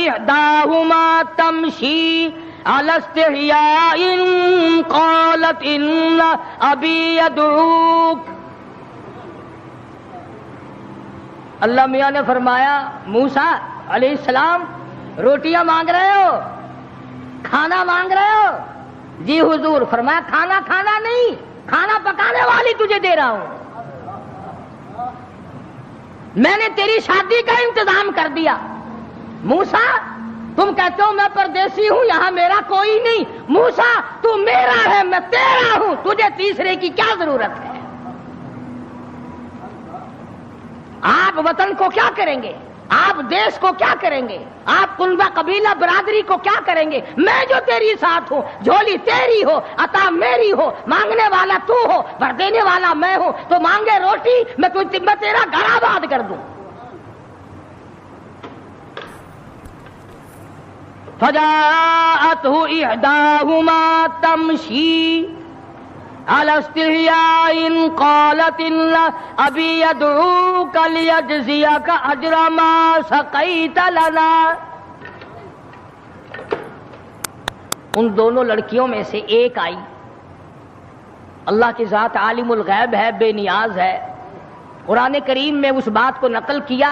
احداهما تمشي على استحياء قالت ان ابي يدعوك۔ اللہ میاں نے فرمایا موسیٰ علیہ السلام روٹیاں مانگ رہے ہو، کھانا مانگ رہے ہو؟ جی حضور۔ فرمایا کھانا کھانا نہیں، کھانا پکانے والی تجھے دے رہا ہوں، میں نے تیری شادی کا انتظام کر دیا۔ موسیٰ تم کہتے ہو میں پردیسی ہوں، یہاں میرا کوئی نہیں، موسیٰ تو میرا ہے، میں تیرا ہوں، تجھے تیسرے کی کیا ضرورت ہے؟ آپ وطن کو کیا کریں گے؟ آپ دیش کو کیا کریں گے؟ آپ کنبہ قبیلہ برادری کو کیا کریں گے؟ میں جو تیری ساتھ ہوں، جھولی تیری ہو، عطا میری ہو، مانگنے والا تو ہو، بھر دینے والا میں ہوں، تو مانگے روٹی، میں تیرا گھر آباد کر دوں۔ فجاءته احداهما تمشي على استحياء قالت ان ابي يدعوك ليجزيك اجر ما سقيت لنا۔ ان دونوں لڑکیوں میں سے ایک آئی، اللہ کی ذات عالم الغیب ہے، بے نیاز ہے، قرآن کریم میں اس بات کو نقل کیا۔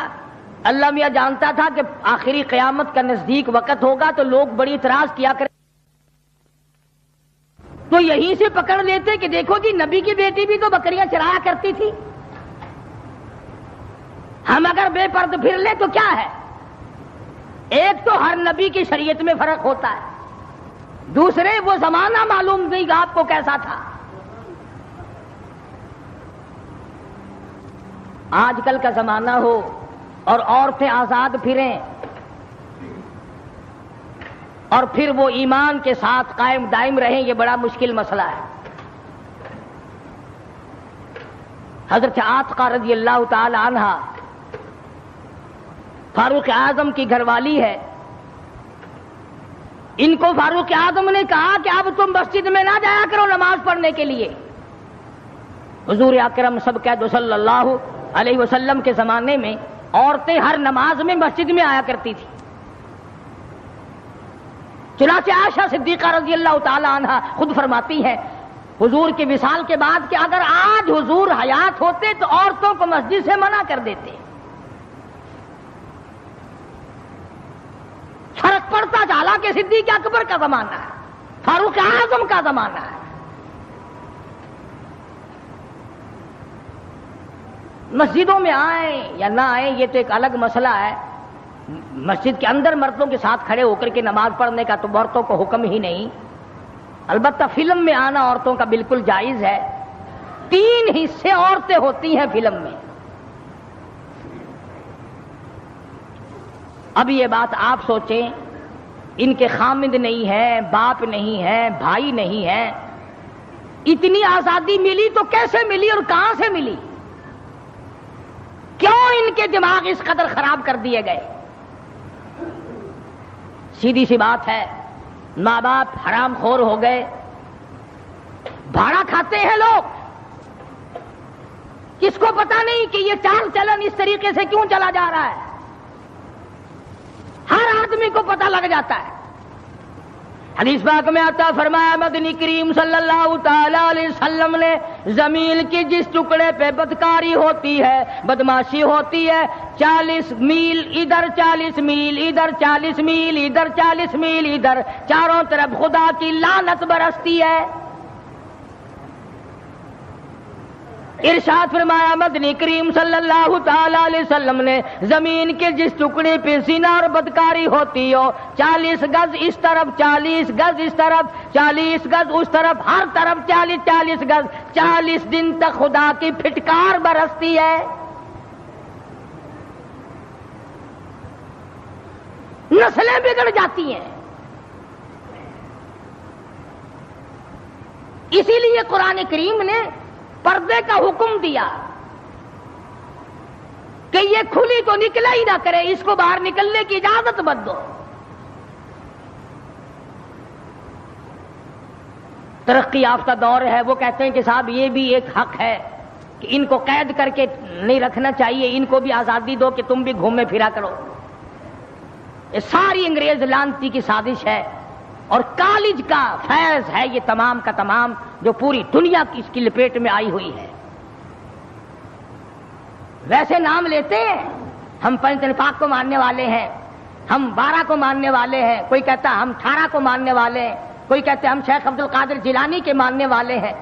اللہ میاں جانتا تھا کہ آخری قیامت کا نزدیک وقت ہوگا تو لوگ بڑی اعتراض کیا کریں، تو یہیں سے پکڑ لیتے کہ دیکھو جی نبی کی بیٹی بھی تو بکریاں چرایا کرتی تھی، ہم اگر بے پرد پھر لیں تو کیا ہے؟ ایک تو ہر نبی کی شریعت میں فرق ہوتا ہے، دوسرے وہ زمانہ معلوم نہیں کہ آپ کو کیسا تھا۔ آج کل کا زمانہ ہو اور عورتیں آزاد پھریں اور پھر وہ ایمان کے ساتھ قائم دائم رہیں، یہ بڑا مشکل مسئلہ ہے۔ حضرت عاتقہ رضی اللہ تعالی عنہ فاروق اعظم کی گھر والی ہے، ان کو فاروق اعظم نے کہا کہ اب تم مسجد میں نہ جایا کرو نماز پڑھنے کے لیے۔ حضور اکرم سب کہہ دو صلی اللہ علیہ وسلم کے زمانے میں عورتیں ہر نماز میں مسجد میں آیا کرتی تھی۔ چنانچہ عائشہ صدیقہ رضی اللہ تعالی عنہ خود فرماتی ہیں حضور کے وصال کے بعد کہ اگر آج حضور حیات ہوتے تو عورتوں کو مسجد سے منع کر دیتے۔ فرق نماز پڑھتا چلا کہ صدیق اکبر کا زمانہ ہے، فاروق اعظم کا زمانہ ہے۔ مسجدوں میں آئیں یا نہ آئیں یہ تو ایک الگ مسئلہ ہے، مسجد کے اندر مردوں کے ساتھ کھڑے ہو کر کے نماز پڑھنے کا تو عورتوں کو حکم ہی نہیں، البتہ فلم میں آنا عورتوں کا بالکل جائز ہے۔ 3 حصے عورتیں ہوتی ہیں فلم میں۔ اب یہ بات آپ سوچیں، ان کے خامند نہیں ہے، باپ نہیں ہے، بھائی نہیں ہے، اتنی آزادی ملی تو کیسے ملی اور کہاں سے ملی؟ کیوں ان کے دماغ اس قدر خراب کر دیے گئے؟ سیدھی سی بات ہے، ماں باپ حرام خور ہو گئے، بھاڑا کھاتے ہیں لوگ، کس کو پتا نہیں کہ یہ چال چلن اس طریقے سے کیوں چلا جا رہا ہے، ہر آدمی کو پتا لگ جاتا ہے۔ حدیث پاک میں آتا فرمایا مدنی کریم صلی اللہ تعالی علیہ وسلم نے زمین کی جس ٹکڑے پہ بدکاری ہوتی ہے، بدماشی ہوتی ہے، 40 میل ادھر 40 میل ادھر 40 میل ادھر 40 میل ادھر، چاروں طرف خدا کی لعنت برستی ہے۔ ارشاد فرمایا مدنی کریم صلی اللہ تعالی علیہ وسلم نے زمین کے جس ٹکڑے پہ زنا اور بدکاری ہوتی ہو، 40 گز اس طرف 40 گز اس طرف 40 گز اس طرف، ہر طرف 40 گز، 40 دن تک خدا کی پھٹکار برستی ہے۔ نسلیں بگڑ جاتی ہیں۔ اسی لیے قرآن کریم نے پردے کا حکم دیا کہ یہ کھلی تو نکلا ہی نہ کرے، اس کو باہر نکلنے کی اجازت مت دو۔ ترقی یافتہ دور ہے، وہ کہتے ہیں کہ صاحب یہ بھی ایک حق ہے کہ ان کو قید کر کے نہیں رکھنا چاہیے، ان کو بھی آزادی دو کہ تم بھی گھومے پھرا کرو۔ یہ ساری انگریز لعنتی کی سازش ہے اور کالج کا فیض ہے یہ تمام کا تمام، جو پوری دنیا کی اس کی لپیٹ میں آئی ہوئی ہے۔ ویسے نام لیتے ہیں، ہم پنج پاک کو ماننے والے ہیں، ہم 12 کو ماننے والے ہیں، کوئی کہتا ہم 18 کو ماننے والے ہیں، کوئی کہتے ہم شیخ عبد القادر جیلانی کے ماننے والے ہیں۔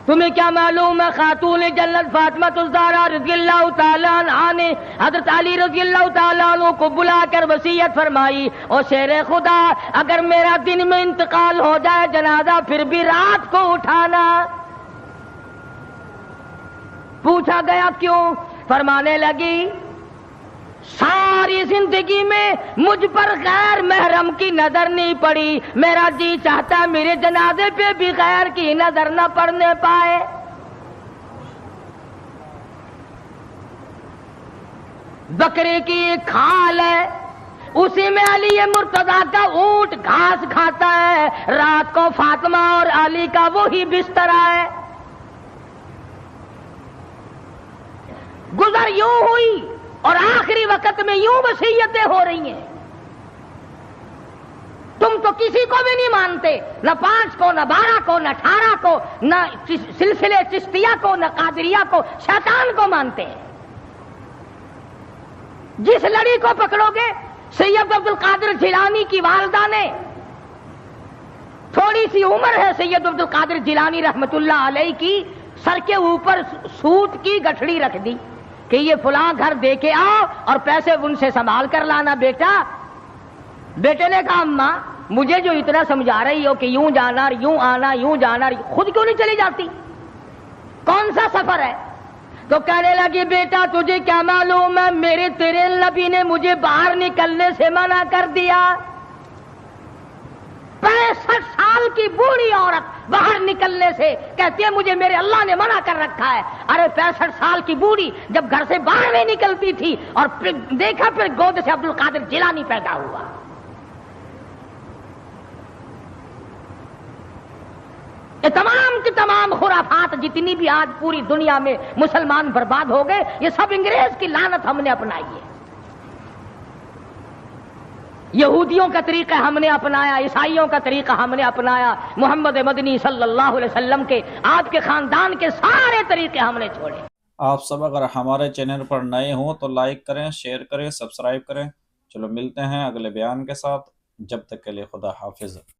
تمہیں کیا معلوم ہے خاتون جنت فاطمہ الزہرا رضی اللہ تعالیٰ عنہا نے حضرت علی رضی اللہ تعالیٰ عنہ کو بلا کر وصیت فرمائی، او شیر خدا اگر میرا دن میں انتقال ہو جائے جنازہ پھر بھی رات کو اٹھانا۔ پوچھا گیا کیوں؟ فرمانے لگی ساری زندگی میں مجھ پر غیر محرم کی نظر نہیں پڑی، میرا جی چاہتا میرے جنازے پہ بھی غیر کی نظر نہ پڑنے پائے۔ بکرے کی ایک کھال ہے، اسی میں علی مرتضیٰ کا اونٹ گھاس کھاتا ہے، رات کو فاطمہ اور علی کا وہی بستر ہے۔ گزر یوں ہوئی اور آخری وقت میں یوں وصیتیں ہو رہی ہیں۔ تم تو کسی کو بھی نہیں مانتے، نہ 5 کو، نہ 12 کو، نہ 18 کو، نہ سلسلے چشتیہ کو، نہ قادریہ کو، شیطان کو مانتے ہیں۔ جس لڑی کو پکڑو گے، سید عبد القادر جیلانی کی والدہ نے، تھوڑی سی عمر ہے سید عبد القادر جیلانی رحمت اللہ علیہ کی، سر کے اوپر سوت کی گٹھڑی رکھ دی کہ یہ فلاں گھر دے کے آؤ اور پیسے ان سے سنبھال کر لانا بیٹا۔ بیٹے نے کہا اماں مجھے جو اتنا سمجھا رہی ہو کہ یوں جانا یوں آنا یوں جانا، خود کیوں نہیں چلی جاتی؟ کون سا سفر ہے؟ تو کہنے لگی بیٹا تجھے کیا معلوم ہے، میرے تیرے نبی نے مجھے باہر نکلنے سے منع کر دیا۔ 65 سال کی بوڑھی عورت باہر نکلنے سے کہتی ہے مجھے میرے اللہ نے منع کر رکھا ہے۔ ارے 65 سال کی بوڑھی جب گھر سے باہر نہیں نکلتی تھی اور پھر دیکھا پھر گود سے عبد القادر جیلانی پیدا ہوا۔ یہ تمام کی تمام خرافات جتنی بھی آج پوری دنیا میں مسلمان برباد ہو گئے، یہ سب انگریز کی لعنت ہم نے اپنائی ہے۔ یہودیوں کا طریقہ ہم نے اپنایا، عیسائیوں کا طریقہ ہم نے اپنایا، محمد مدنی صلی اللہ علیہ وسلم کے آپ کے خاندان کے سارے طریقے ہم نے چھوڑے۔ آپ سب اگر ہمارے چینل پر نئے ہوں تو لائک کریں، شیئر کریں، سبسکرائب کریں۔ چلو ملتے ہیں اگلے بیان کے ساتھ۔ جب تک کے لیے خدا حافظ۔